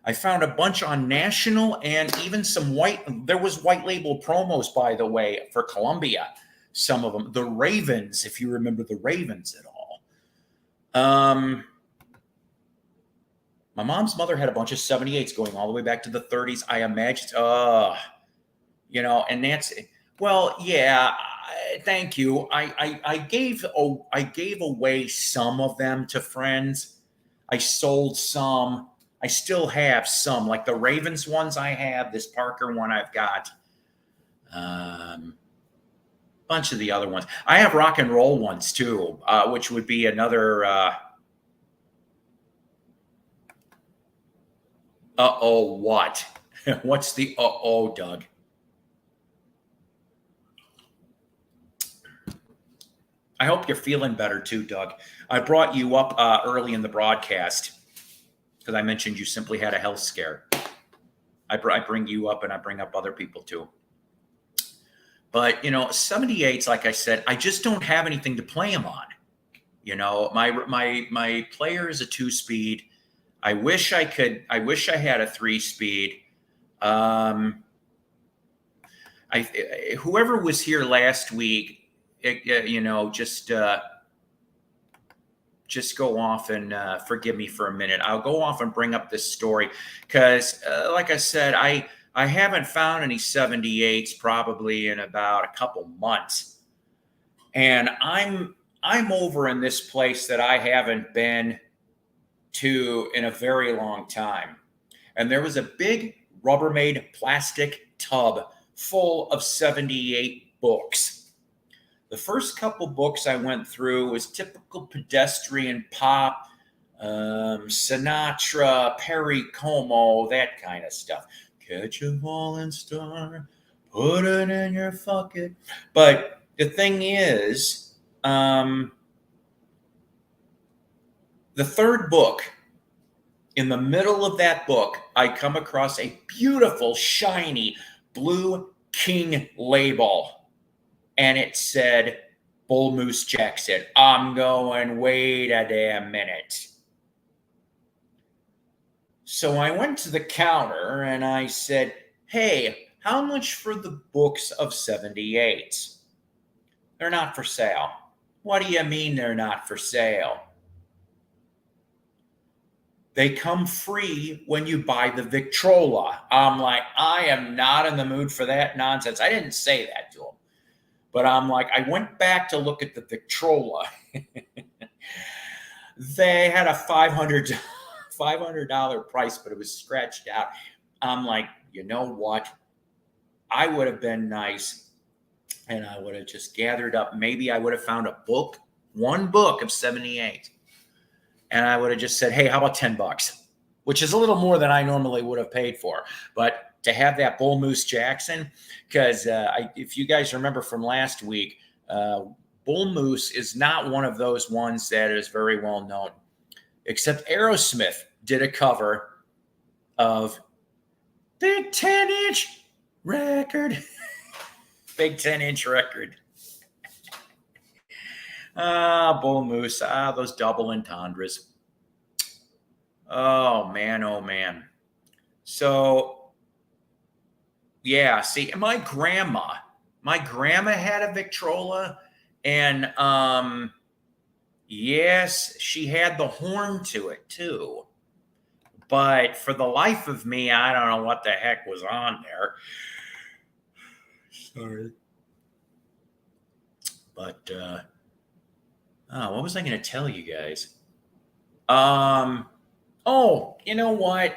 I found a bunch on National and even some there was white label promos, by the way, for Columbia. Some of them. The Ravens, if you remember the Ravens at all. My mom's mother had a bunch of 78s going all the way back to the 30s. I imagine, and that's, well, yeah, thank you. I gave away some of them to friends. I sold some. I still have some, like the Ravens ones I have, this Parker one I've got. Bunch of the other ones. I have rock and roll ones too, which would be another. What? What's the Doug? I hope you're feeling better too, Doug. I brought you up early in the broadcast because I mentioned you simply had a health scare. I bring you up and I bring up other people too. But, 78s, like I said, I just don't have anything to play them on. My player is a 2-speed. I wish I had a 3-speed. Whoever was here last week, just go off and forgive me for a minute. I'll go off and bring up this story because, like I said, I haven't found any 78s probably in about a couple months, and I'm over in this place that I haven't been to in a very long time, and there was a big Rubbermaid plastic tub full of 78 books. The first couple books I went through was typical pedestrian pop, Sinatra, Perry Como, that kind of stuff. Catch a falling star, put it in your bucket. But the thing is, the third book, in the middle of that book, I come across a beautiful, shiny blue King label. And it said, Bull Moose Jackson. I'm going, wait a damn minute. So I went to the counter and I said, hey, how much for the books of 78? They're not for sale. What do you mean they're not for sale? They come free when you buy the Victrola. I'm like, I am not in the mood for that nonsense. I didn't say that to him. But I'm like, I went back to look at the Victrola. They had a $500 price, but it was scratched out. I'm like, you know what? I would have been nice, and I would have just gathered up. Maybe I would have found one book of 78, and I would have just said, hey, how about $10? Which is a little more than I normally would have paid for. But to have that Bull Moose Jackson, because if you guys remember from last week, Bull Moose is not one of those ones that is very well known, except Aerosmith did a cover of Big 10-inch record. Big 10-inch record. Bull Moose. Those double entendres. Oh, man. So, yeah, see, my grandma had a Victrola, and yes, she had the horn to it too. But for the life of me, I don't know what the heck was on there. Sorry. But what was I going to tell you guys? Oh, you know what?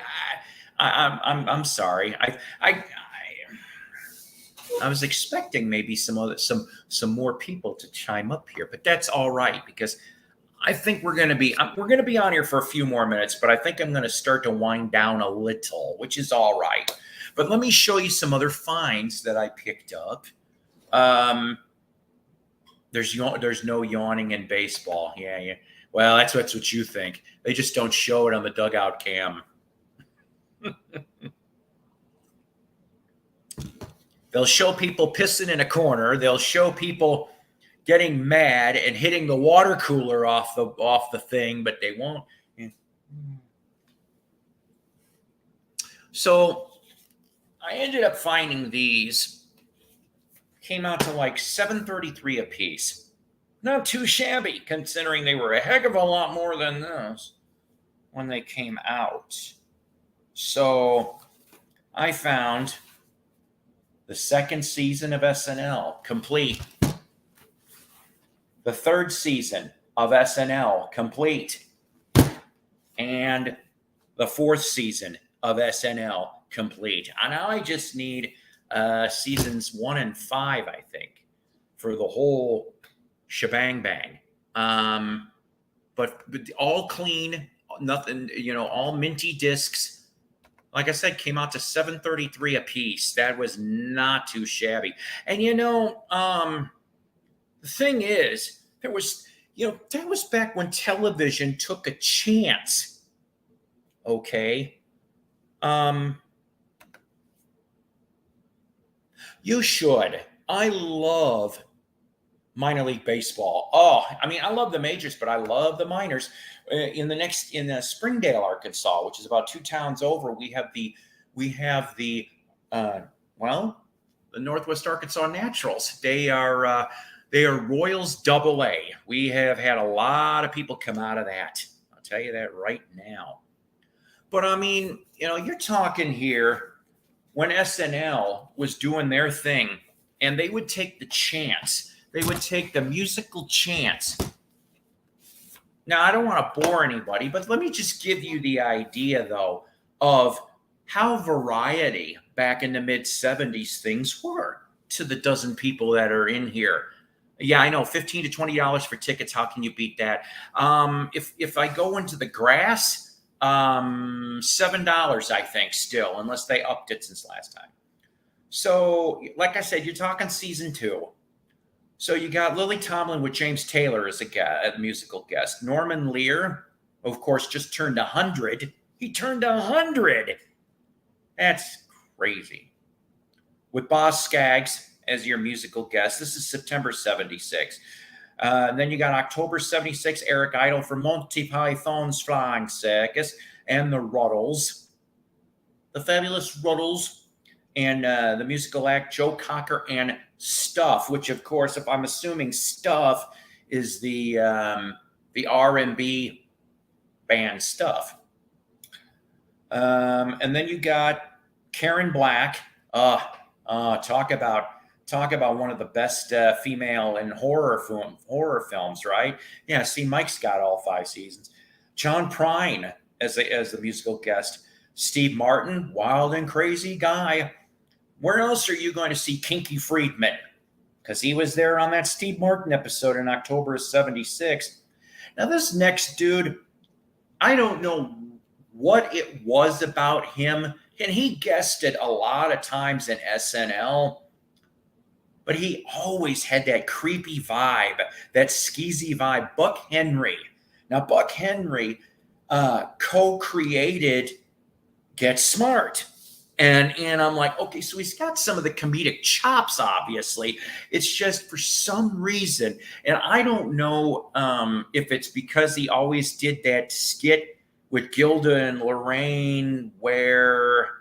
I'm sorry. I was expecting maybe some more people to chime up here, but that's all right because I think we're going to be on here for a few more minutes, but I think I'm going to start to wind down a little, which is all right. But let me show you some other finds that I picked up. There's no yawning in baseball. Yeah. Well, that's what you think. They just don't show it on the dugout cam. They'll show people pissing in a corner. They'll show people getting mad and hitting the water cooler off the thing, but they won't. So I ended up finding these. Came out to like $7.33 a piece. Not too shabby, considering they were a heck of a lot more than this when they came out. So I found the second season of SNL complete. The third season of SNL complete. and the 4th season of SNL complete. And now I just need seasons 1 and 5, I think, for the whole shebang bang. But all clean, nothing, all minty discs. Like I said, came out to $7.33 a piece. That was not too shabby. And the thing is, that was back when television took a chance. Okay. You should. I love minor league baseball. Oh, I mean, I love the majors, but I love the minors. In Springdale, Arkansas, which is about 2 towns over, we have the Northwest Arkansas Naturals. They are Royals AA. We have had a lot of people come out of that. I'll tell you that right now. But I mean, you're talking here when SNL was doing their thing, and they would take the chance. They would take the musical chance. Now, I don't want to bore anybody, but let me just give you the idea, though, of how variety back in the mid-'70s things were to the dozen people that are in here. Yeah, I know, $15 to $20 for tickets. How can you beat that? If I go into the grass, $7, I think, still, unless they upped it since last time. So, like I said, you're talking season 2. So you got Lily Tomlin with James Taylor as a musical guest. Norman Lear, of course, just turned 100. He turned 100. That's crazy. With Boz Scaggs as your musical guest. This is September 76. Then you got October 76, Eric Idle from Monty Python's Flying Circus and the Ruddles. The Fabulous Ruddles. And the musical act Joe Cocker and Stuff, which, of course, if I'm assuming Stuff is the R&B band Stuff. And then you got Karen Black. Talk about one of the best female in horror films, right? Yeah, see, Mike's got all 5 seasons. John Prine as the musical guest. Steve Martin, wild and crazy guy. Where else are you going to see Kinky Friedman? Because he was there on that Steve Martin episode in October of 76. Now, this next dude, I don't know what it was about him. And he guested a lot of times in SNL. But he always had that creepy vibe, that skeezy vibe. Buck Henry. Now, Buck Henry co-created Get Smart. And I'm like, okay, so he's got some of the comedic chops, obviously. It's just for some reason, and I don't know if it's because he always did that skit with Gilda and Lorraine where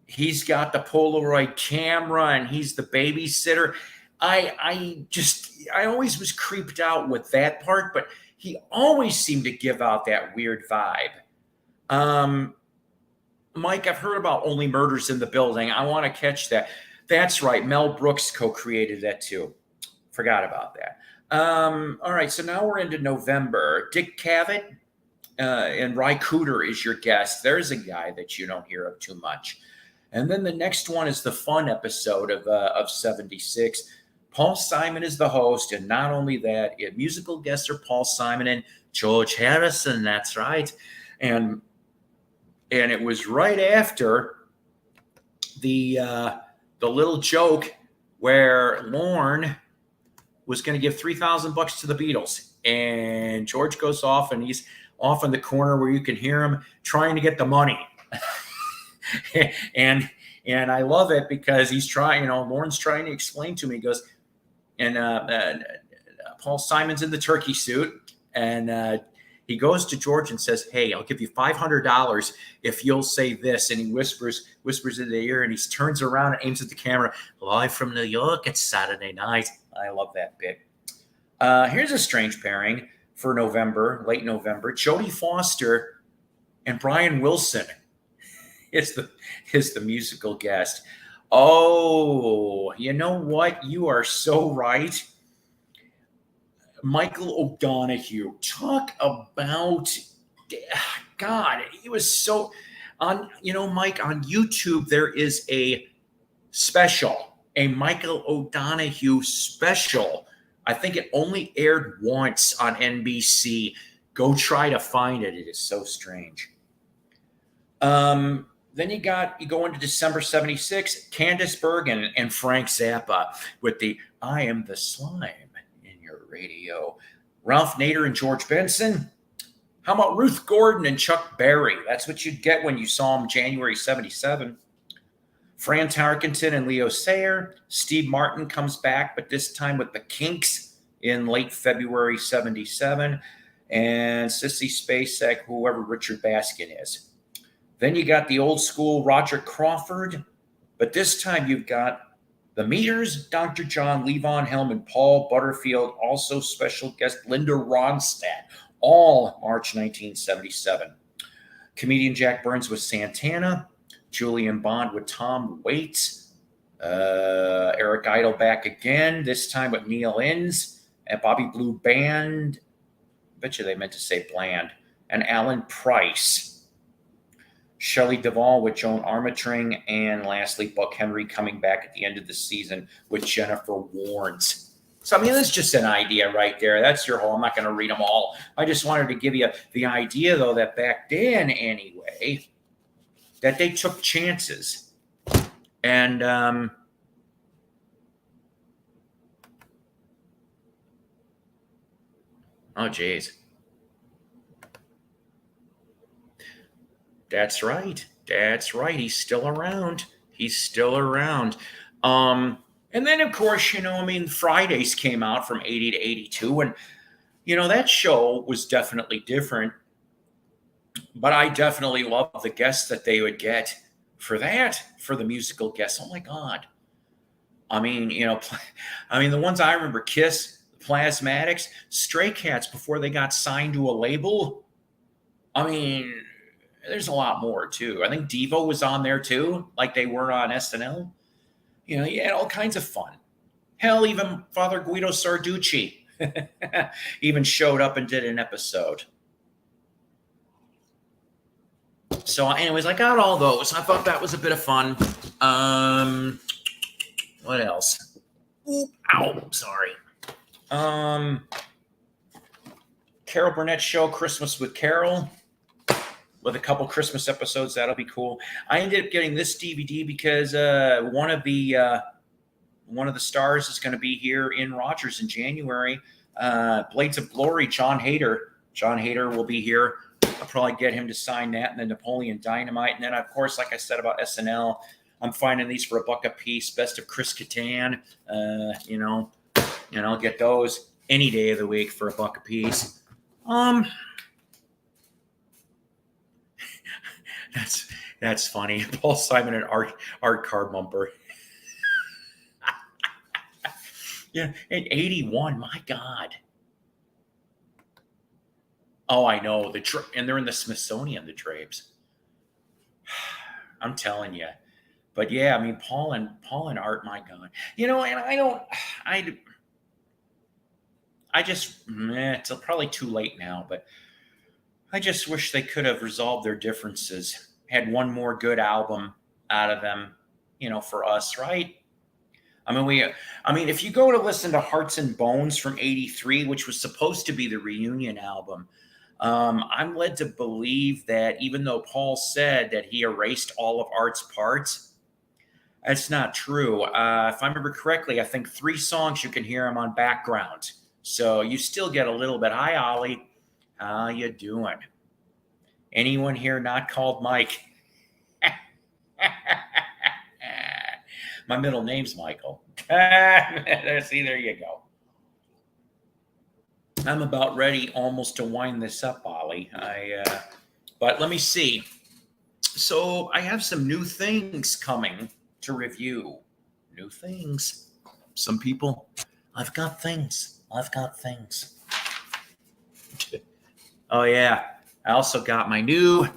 he's got the Polaroid camera and he's the babysitter. I always was creeped out with that part, but he always seemed to give out that weird vibe. Mike, I've heard about Only Murders in the Building. I want to catch that. That's right. Mel Brooks co-created that too. Forgot about that. All right. So now we're into November. Dick Cavett and Ry Cooder is your guest. There's a guy that you don't hear of too much. And then the next one is the fun episode of 76. Paul Simon is the host. And not only that, musical guests are Paul Simon and George Harrison. That's right. And it was right after the little joke where Lorne was going to give $3,000 to the Beatles, and George goes off, and he's off in the corner where you can hear him trying to get the money. and I love it because he's trying. Lorne's trying to explain to me. He goes, and Paul Simon's in the turkey suit, and he goes to George and says, "Hey, I'll give you $500 if you'll say this." And he whispers in the ear, and he turns around and aims at the camera. "Live from New York, it's Saturday night." I love that bit. Here's a strange pairing for November, late November. Jodie Foster and Brian Wilson is the musical guest. Oh, you know what? You are so right. Michael O'Donoghue. Talk about God, he was so on, Mike, on YouTube, there is a special, a Michael O'Donoghue special. I think it only aired once on NBC. Go try to find it. It is so strange. Then you go into December 76, Candice Bergen and Frank Zappa with the I Am the Slime in Your Radio. Ralph Nader and George Benson. How about Ruth Gordon and Chuck Berry? That's what you'd get when you saw him January 77. Fran Tarkenton and Leo Sayer. Steve Martin comes back, but this time with the Kinks in late February 77. And Sissy Spacek, whoever Richard Baskin is. Then you got the old school Roger Crawford, but this time you've got the Meters, Dr. John, Levon Helm, and Paul Butterfield, also special guest Linda Ronstadt, all March 1977. Comedian Jack Burns with Santana, Julian Bond with Tom Waits, Eric Idle back again, this time with Neil Innes, and Bobby Blue Band, bet you they meant to say Bland, and Alan Price. Shelley Duvall with Joan Armatring, and lastly, Buck Henry coming back at the end of the season with Jennifer Warnes. So, I mean, that's just an idea right there. That's your whole, I'm not going to read them all. I just wanted to give you the idea, though, that back then, anyway, that they took chances. And, oh, geez. That's right. That's right. He's still around. He's still around. And then, of course, Fridays came out from 80 to 82. And, that show was definitely different. But I definitely love the guests that they would get for that, for the musical guests. Oh, my God. I mean, the ones I remember, Kiss, Plasmatics, Stray Cats before they got signed to a label. I mean, there's a lot more, too. I think Devo was on there, too, like they were on SNL. You had all kinds of fun. Hell, even Father Guido Sarducci even showed up and did an episode. So anyways, I got all those. I thought that was a bit of fun. What else? Oop, ow, sorry. Carol Burnett show, Christmas with Carol, with a couple Christmas episodes. That'll be cool. I ended up getting this DVD because one of the stars is going to be here in Rogers in January. Blades of Glory, John Hader. John Hader will be here. I'll probably get him to sign that, and then Napoleon Dynamite. And then, of course, like I said about SNL, I'm finding these for $1 a piece. Best of Chris Kattan. I'll get those any day of the week for $1 a piece. That's funny. Paul Simon and Art Carbumper. Yeah, in 81, my God. Oh, I know. And they're in the Smithsonian, the drapes. I'm telling you. But yeah, I mean, Paul and Art, my God. And it's probably too late now, but I just wish they could have resolved their differences, had one more good album out of them, for us, right? I mean, if you go to listen to Hearts and Bones from 83, which was supposed to be the reunion album, I'm led to believe that even though Paul said that he erased all of Art's parts, that's not true. If I remember correctly, I think 3 songs you can hear him on background. So you still get a little bit. Hi, Ollie. How you doing? Anyone here not called Mike? My middle name's Michael. See, there you go. I'm about ready almost to wind this up, Ollie. But let me see. So I have some new things coming to review. New things. Some people, I've got things. Oh, yeah. I also got my new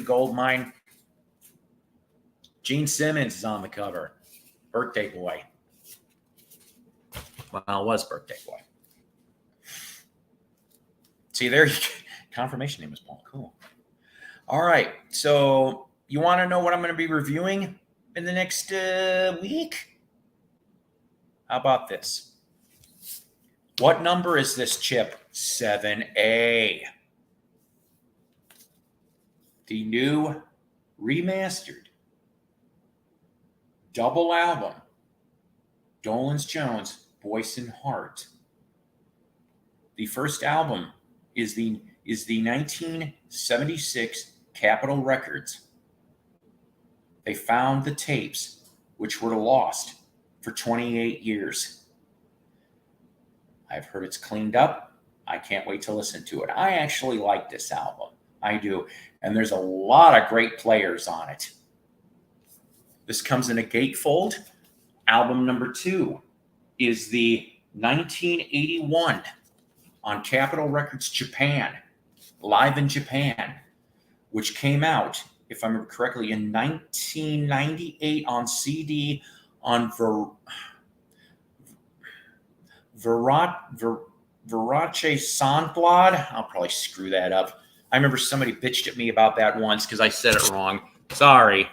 gold mine. Gene Simmons is on the cover. Birthday boy. Well, it was birthday boy. See there, confirmation name is Paul. Cool. All right. So you want to know what I'm going to be reviewing in the next week? How about this? What number is this chip? 7A. The new remastered double album, Dolenz Jones, Voice and Heart. The first album is the 1976 Capitol Records. They found the tapes, which were lost for 28 years. I've heard it's cleaned up. I can't wait to listen to it. I actually like this album. I do. And there's a lot of great players on it. This comes in a gatefold. Album number 2 is the 1981 on Capitol Records Japan, Live in Japan, which came out, if I remember correctly, in 1998 on CD on Verace Sandblad. I'll probably screw that up. I remember somebody bitched at me about that once because I said it wrong. Sorry.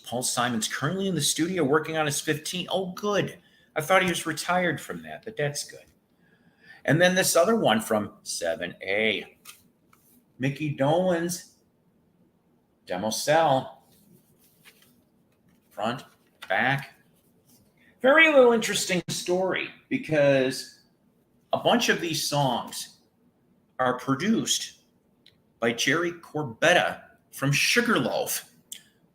Paul Simon's currently in the studio working on his 15. Oh, good. I thought he was retired from that, but that's good. And then this other one from 7A. Mickey Dolenz, demo cell. Front, back. Very little interesting story because a bunch of these songs are produced by Jerry Corbetta from Sugarloaf.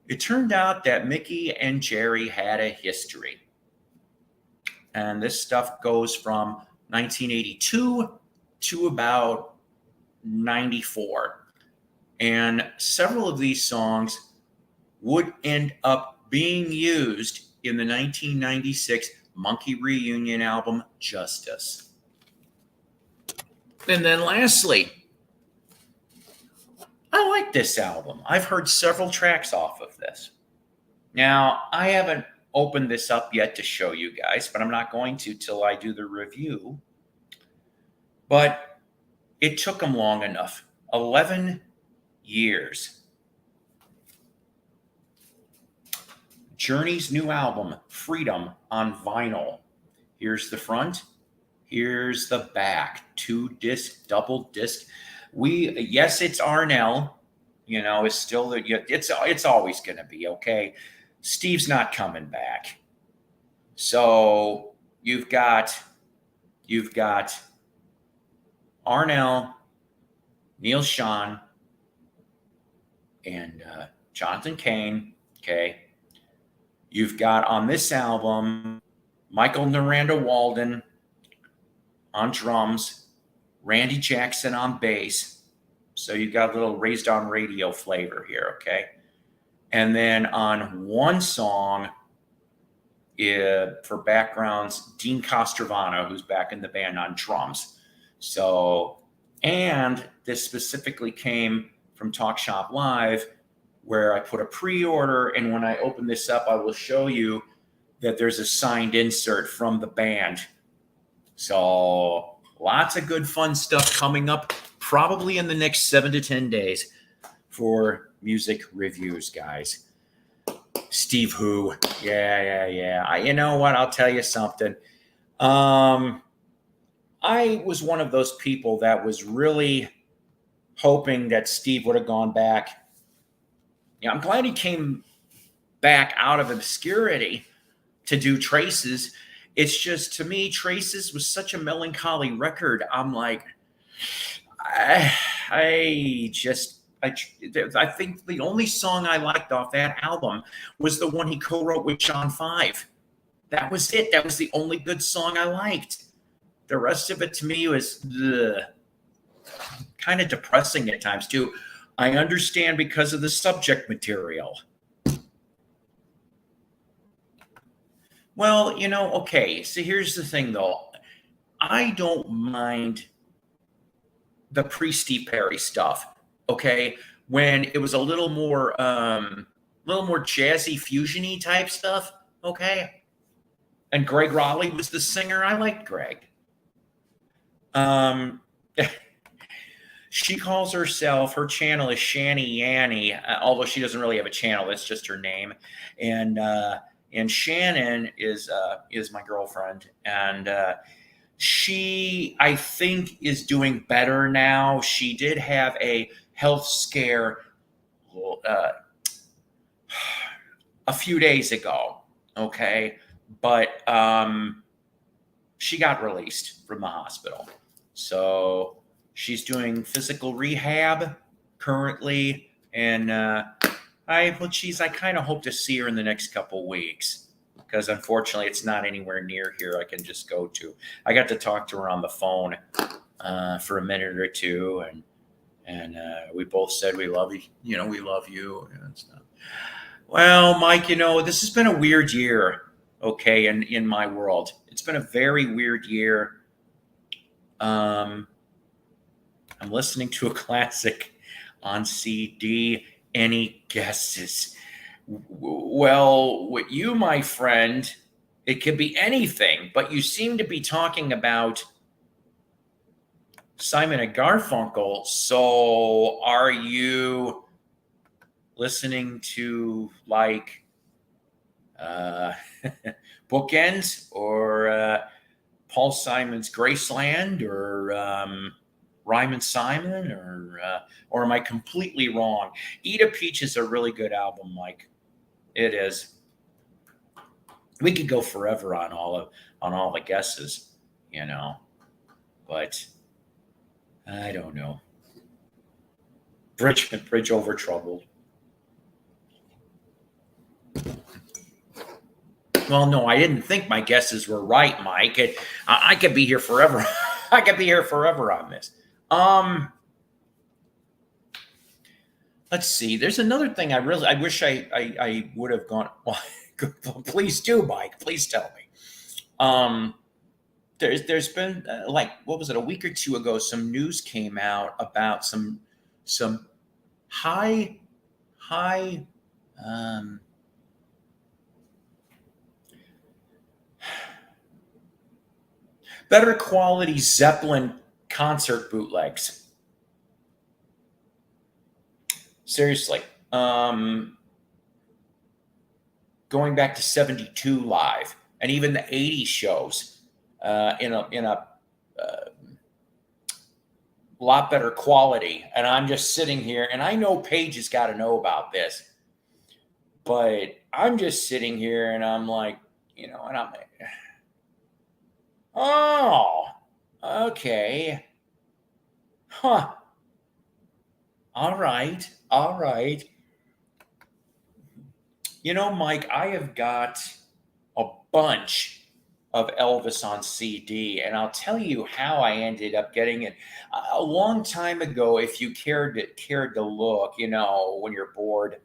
It turned out that Mickey and Jerry had a history. And this stuff goes from 1982 to about 94. And several of these songs would end up being used in the 1996 Monkey Reunion album, Justice. And then lastly, I like this album. I've heard several tracks off of this. Now, I haven't opened this up yet to show you guys, but I'm not going to till I do the review. But it took them long enough. 11 years. Journey's new album, Freedom, on vinyl. Here's the front. Here's the back. 2-disc, double disc. Yes, it's Arnell. You know, it's still it's always going to be okay. Steve's not coming back, so you've got Arnell, Neil Schon, and Jonathan Cain. Okay, you've got on this album Michael Naranda Walden on drums, Randy Jackson on bass. So you've got a little Raised on Radio flavor here, okay? And then on one song for backgrounds, Dean Castrovano, who's back in the band on drums. So, and this specifically came from Talk Shop Live, where I put a pre-order, and when I open this up, I will show you that there's a signed insert from the band. So lots of good fun stuff coming up, probably in the next 7 to 10 days for music reviews, guys. Steve Who. Yeah. You know what? I'll tell you something. I was one of those people that was really hoping that Steve would have gone back. Yeah, I'm glad he came back out of obscurity to do Traces. It's just, to me, Traces was such a melancholy record. I'm like, I think the only song I liked off that album was the one he co-wrote with John 5. That was it. That was the only good song I liked. The rest of it to me was kind of depressing at times too. I understand because of the subject material. Well, okay. So here's the thing though. I don't mind the pre-Steve Perry stuff. Okay, when it was a little more jazzy, fusiony type stuff. Okay, And Greg Raleigh was the singer. I liked Greg. Um, she calls herself, her channel is Shani Yanni, although she doesn't really have a channel. That's just her name. And Shannon is my girlfriend, and she, I think, is doing better now. She did have a health scare uh, a few days ago, okay, but she got released from the hospital, so she's doing physical rehab currently, and I kind of hope to see her in the next couple weeks, because unfortunately it's not anywhere near here I can just go to. I got to talk to her on the phone for a minute or two, and we both said we love you, we love you and stuff. Well, Mike, this has been a weird year, okay, in my world. It's been a very weird year. I'm listening to a classic on CD. Any guesses? Well, with you, my friend, it could be anything, but you seem to be talking about Simon and Garfunkel. So are you listening to like Bookends, or Paul Simon's Graceland, or Ryman Simon, or am I completely wrong? Eat a Peach is a really good album, Mike. It is. We could go forever on all the guesses, but I don't know. Bridge Over Troubled. Well, no, I didn't think my guesses were right, Mike. I could be here forever. I could be here forever on this. Let's see. There's another thing I wish I would have gone. Well, please do, Mike. Please tell me. There's been what was it, a week or two ago? Some news came out about some high better quality Zeppelin concert bootlegs. Seriously. Going back to 72 Live and even the 80s shows in a lot better quality. And I'm just sitting here, and I know Paige has got to know about this, but I'm just sitting here and I'm like, and I'm like, oh, okay. Huh. All right. Mike, I have got a bunch of Elvis on CD, and I'll tell you how I ended up getting it. A long time ago, if you cared to look, when you're bored,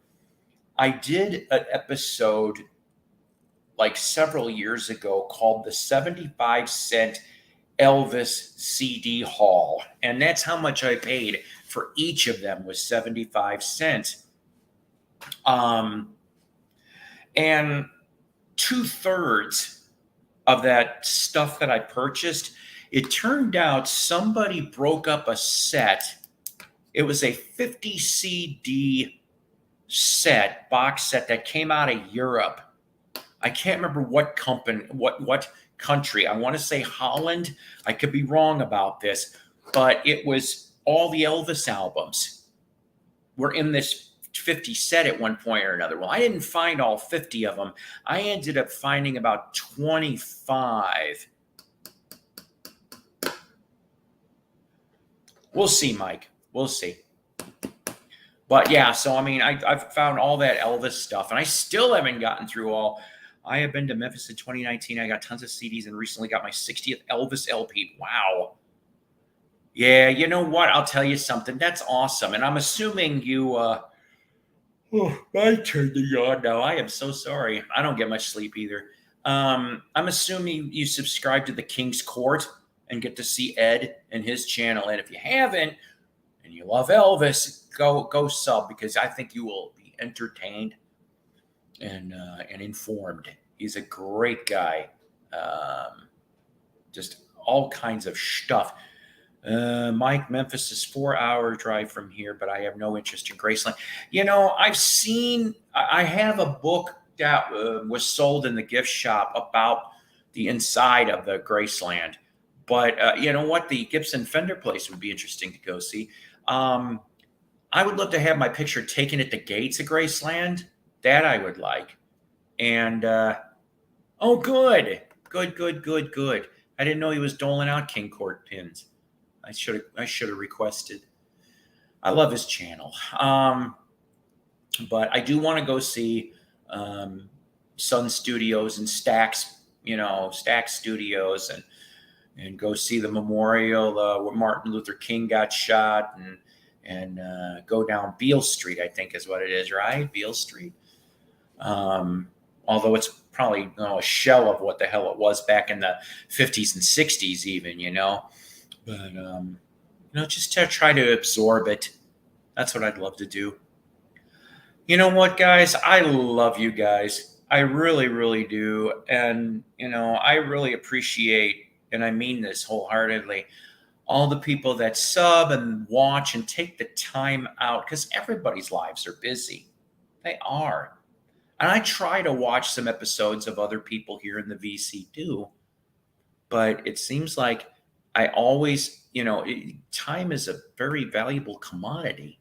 I did an episode like several years ago called the 75-cent Elvis CD haul. And that's how much I paid for each of them, was 75 cents. And 2/3 of that stuff that I purchased, it turned out somebody broke up a set. It was a 50 CD box set that came out of Europe. I can't remember what company, what country. I want to say Holland. I could be wrong about this, but it was all the Elvis albums were in this 50 set at one point or another. Well, I didn't find all 50 of them. I ended up finding about 25. We'll see, Mike. We'll see. But yeah, so I mean, I've found all that Elvis stuff, and I still haven't gotten through all. I have been to Memphis in 2019. I got tons of CDs and recently got my 60th Elvis LP. Wow. Yeah, you know what? I'll tell you something. That's awesome. And I'm assuming you, I turned the yawn now. I am so sorry. I don't get much sleep either. I'm assuming you subscribe to the King's Court and get to see Ed and his channel. And if you haven't, and you love Elvis, go sub, because I think you will be entertained and informed. He's a great guy. Um, just all kinds of stuff. Mike, Memphis is 4 hour drive from here, but I have no interest in Graceland. I have a book that was sold in the gift shop about the inside of the Graceland. But you know what? The Gibson Fender place would be interesting to go see. Um, I would love to have my picture taken at the gates of Graceland. That I would like. And oh, good, good, good, good, good. I didn't know he was doling out King Court pins. I should have requested. I love his channel. But I do want to go see Sun Studios and Stax Studios, and go see the memorial where Martin Luther King got shot, and go down Beale Street, I think is what it is, right? Beale Street. Although it's probably a shell of what the hell it was back in the 50s and 60s, even. But just to try to absorb it. That's what I'd love to do. You know what, guys? I love you guys. I really, really do. And, I really appreciate, and I mean this wholeheartedly, all the people that sub and watch and take the time out, because everybody's lives are busy. They are. And I try to watch some episodes of other people here in the VC too, but it seems like I always, time is a very valuable commodity.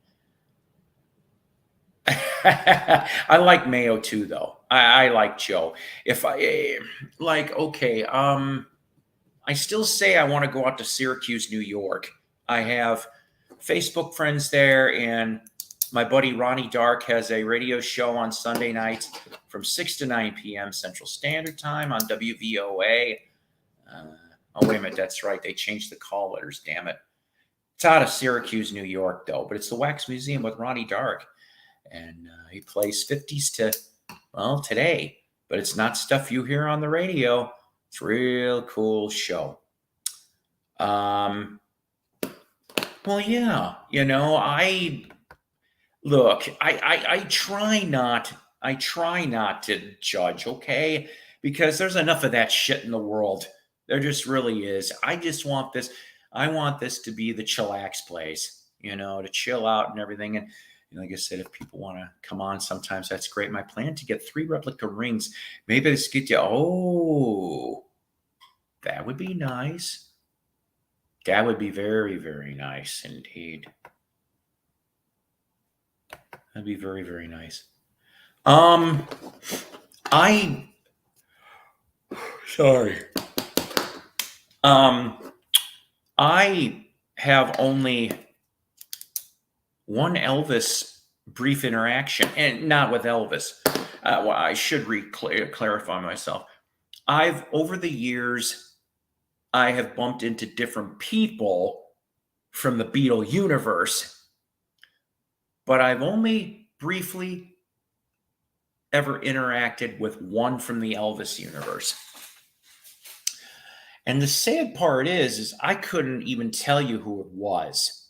I like Mayo too, though. I like Joe. If I okay, I still say I want to go out to Syracuse, New York. I have Facebook friends there, and my buddy Ronnie Dark has a radio show on Sunday nights from 6 to 9 p.m. Central Standard Time on WVOA. Oh, wait a minute. That's right. They changed the call letters. Damn it. It's out of Syracuse, New York, though, but it's the Wax Museum with Ronnie Dark. And he plays 50s to, today. But it's not stuff you hear on the radio. It's a real cool show. Well, yeah. I try not to judge, okay? Because there's enough of that shit in the world. There just really is. I want this to be the chillax place, to chill out and everything. And like I said, if people want to come on sometimes, that's great. My plan to get 3 replica rings. Maybe let's get you. Oh, that would be nice. That would be very, very nice indeed. That'd be very, very nice. Sorry. I have only one Elvis brief interaction, and not with Elvis. Well, I should clarify myself. Over the years, I have bumped into different people from the Beatle universe, but I've only briefly ever interacted with one from the Elvis universe. And the sad part is I couldn't even tell you who it was.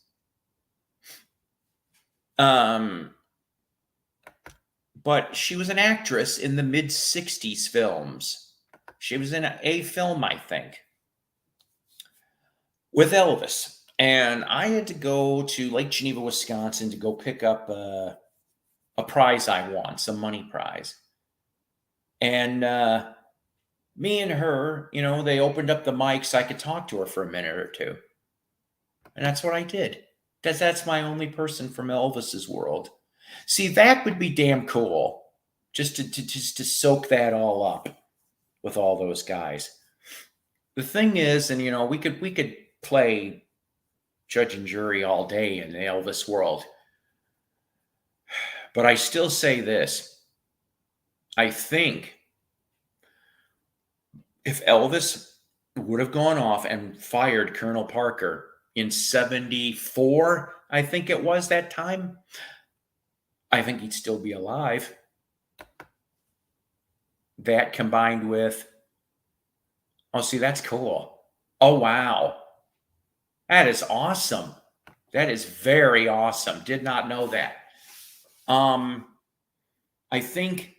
But she was an actress in the mid-60s films. She was in a film, I think, with Elvis. And I had to go to Lake Geneva, Wisconsin to go pick up a prize I won, some money prize. And me and her, they opened up the mic so I could talk to her for a minute or two. And that's what I did. That's my only person from Elvis's world. See, that would be damn cool. Just to soak that all up with all those guys. The thing is, and we could play judge and jury all day in the Elvis world. But I still say this. I think if Elvis would have gone off and fired Colonel Parker in 74, I think it was that time, I think he'd still be alive. That combined with, see, that's cool. Oh, wow. That is awesome. That is very awesome. Did not know that. I think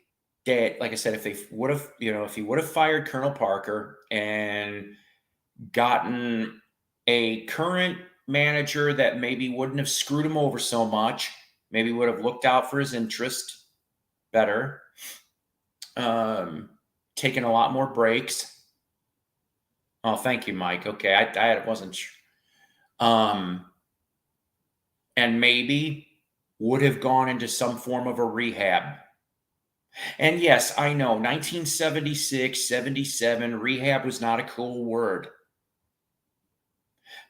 that, like I said, if they would have, if he would have fired Colonel Parker and gotten a current manager that maybe wouldn't have screwed him over so much, maybe would have looked out for his interest better, taken a lot more breaks. Oh, thank you, Mike. Okay, I wasn't sure. And maybe would have gone into some form of a rehab. And yes, I know 1976, 77, rehab was not a cool word.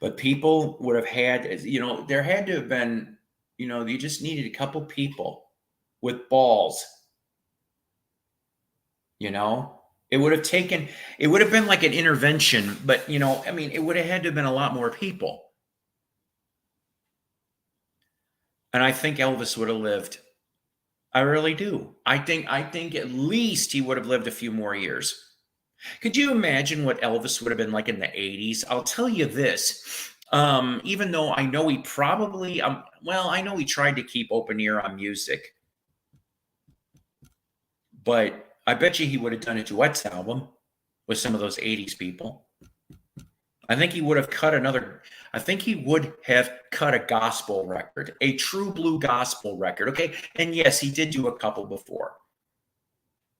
But people would have had, there had to have been, you just needed a couple people with balls. It would have been like an intervention, but, it would have had to have been a lot more people. And I think Elvis would have lived. I really do. I think at least he would have lived a few more years. Could you imagine what Elvis would have been like in the 80s? I'll tell you this. Even though I know he probably, I know he tried to keep open ear on music, but I bet you he would have done a duets album with some of those 80s people. I think he would have cut a gospel record, a true blue gospel record. Okay. And yes, he did do a couple before,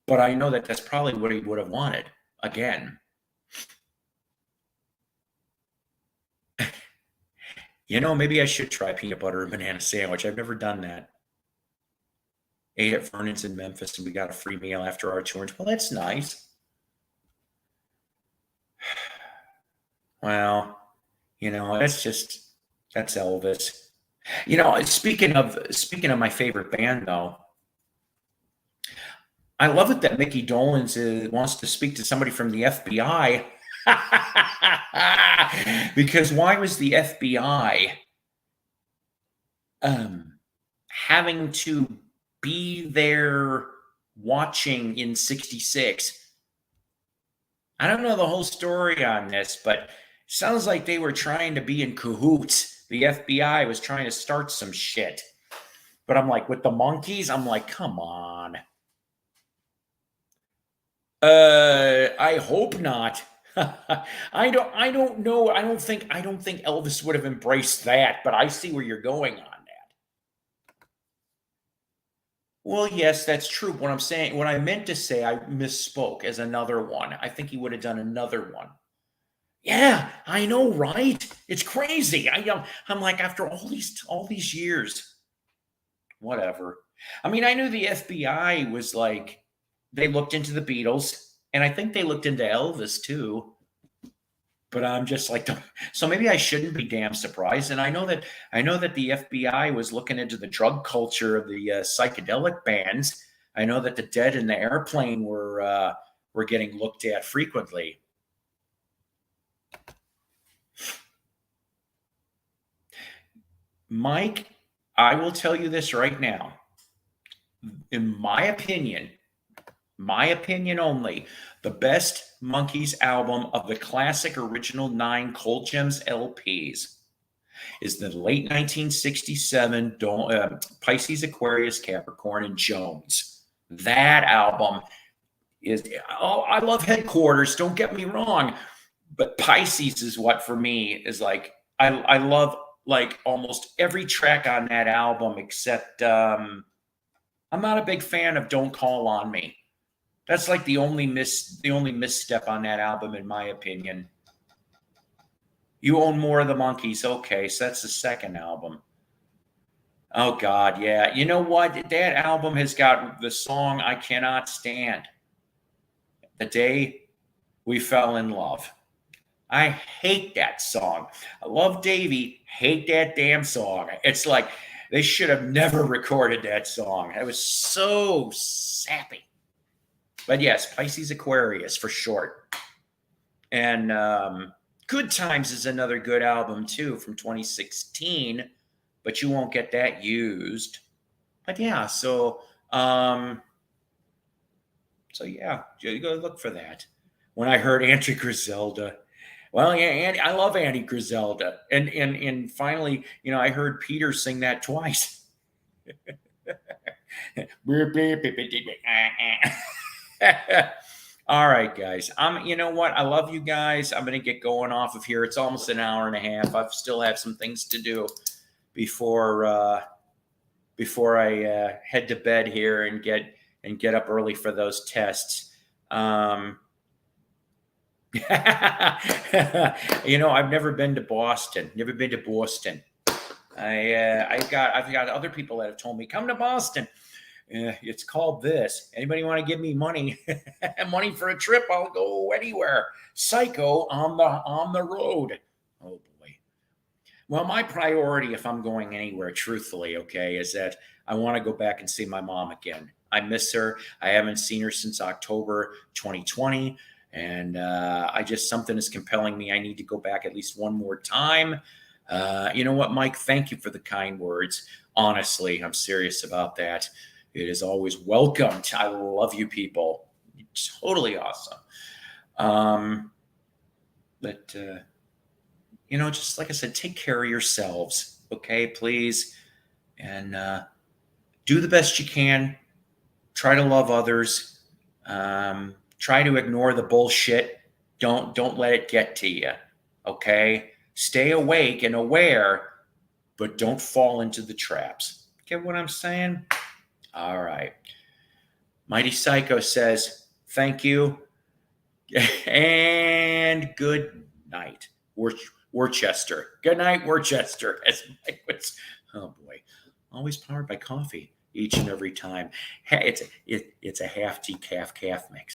but I know that that's probably what he would have wanted again. Maybe I should try peanut butter and banana sandwich. I've never done that. Ate at Vernon's in Memphis and we got a free meal after our tour. Well, that's nice. Well, that's Elvis. Speaking of my favorite band, though, I love it that Mickey Dolenz wants to speak to somebody from the FBI. Because why was the FBI having to be there watching in 66? I don't know the whole story on this, but sounds like they were trying to be in cahoots. The FBI was trying to start some shit. But I'm like, with the Monkees, I'm like, come on. I hope not. I don't know. I don't think Elvis would have embraced that, but I see where you're going on that. Well, yes, that's true. What I meant to say, I misspoke as another one. I think he would have done another one. Yeah, I know, right? It's crazy. I'm like, after all these years, whatever. I mean, I knew the FBI was like, they looked into the Beatles, and I think they looked into Elvis too. But I'm just like, so maybe I shouldn't be damn surprised. And I know that the FBI was looking into the drug culture of the psychedelic bands. I know that the Dead and the Airplane were getting looked at frequently. Mike, I will tell you this right now. In my opinion only, the best Monkees album of the classic original 9 Cold Gems LPs is the late 1967 Pisces, Aquarius, Capricorn, and Jones. That album is, I love Headquarters, don't get me wrong, but Pisces is what for me is like, I love like almost every track on that album except I'm not a big fan of Don't Call on Me. That's like the only misstep on that album, in my opinion. You Own More of the Monkees. Okay, so that's the second album. Oh, God, yeah. You know what? That album has got the song I Cannot Stand. The Day We Fell in Love. I hate that song. I love Davey. Hate that damn song. It's like they should have never recorded that song. It was so sappy. But yes, Pisces Aquarius for short. And Good Times is another good album too from 2016, but you won't get that used. But yeah, so yeah, you go look for that. When I heard Andy Griselda, well, yeah, Andy, I love Andy Griselda, and finally, I heard Peter sing that twice. All right, guys. You know what? I love you guys. I'm gonna get going off of here. It's almost an hour and a half. I still have some things to do before I head to bed here and get up early for those tests. I've never been to Boston. Never been to Boston. I've got other people that have told me come to Boston. It's called this. Anybody want to give me money? Money for a trip? I'll go anywhere. Psycho on the road. Oh boy. Well, my priority, if I'm going anywhere, truthfully, okay, is that I want to go back and see my mom again. I miss her. I haven't seen her since October 2020. And something is compelling me. I need to go back at least one more time. You know what, Mike? Thank you for the kind words. Honestly, I'm serious about that. It is always welcomed. I love you people. It's totally awesome. Just like I said, take care of yourselves, okay, please. And do the best you can. Try to love others. Try to ignore the bullshit. Don't let it get to you, okay? Stay awake and aware, but don't fall into the traps. Get what I'm saying? All right. Mighty Psycho says, thank you and good night. Worcester. Good night, Worcester. Oh boy. Always powered by coffee each and every time. It's a half decaf mix.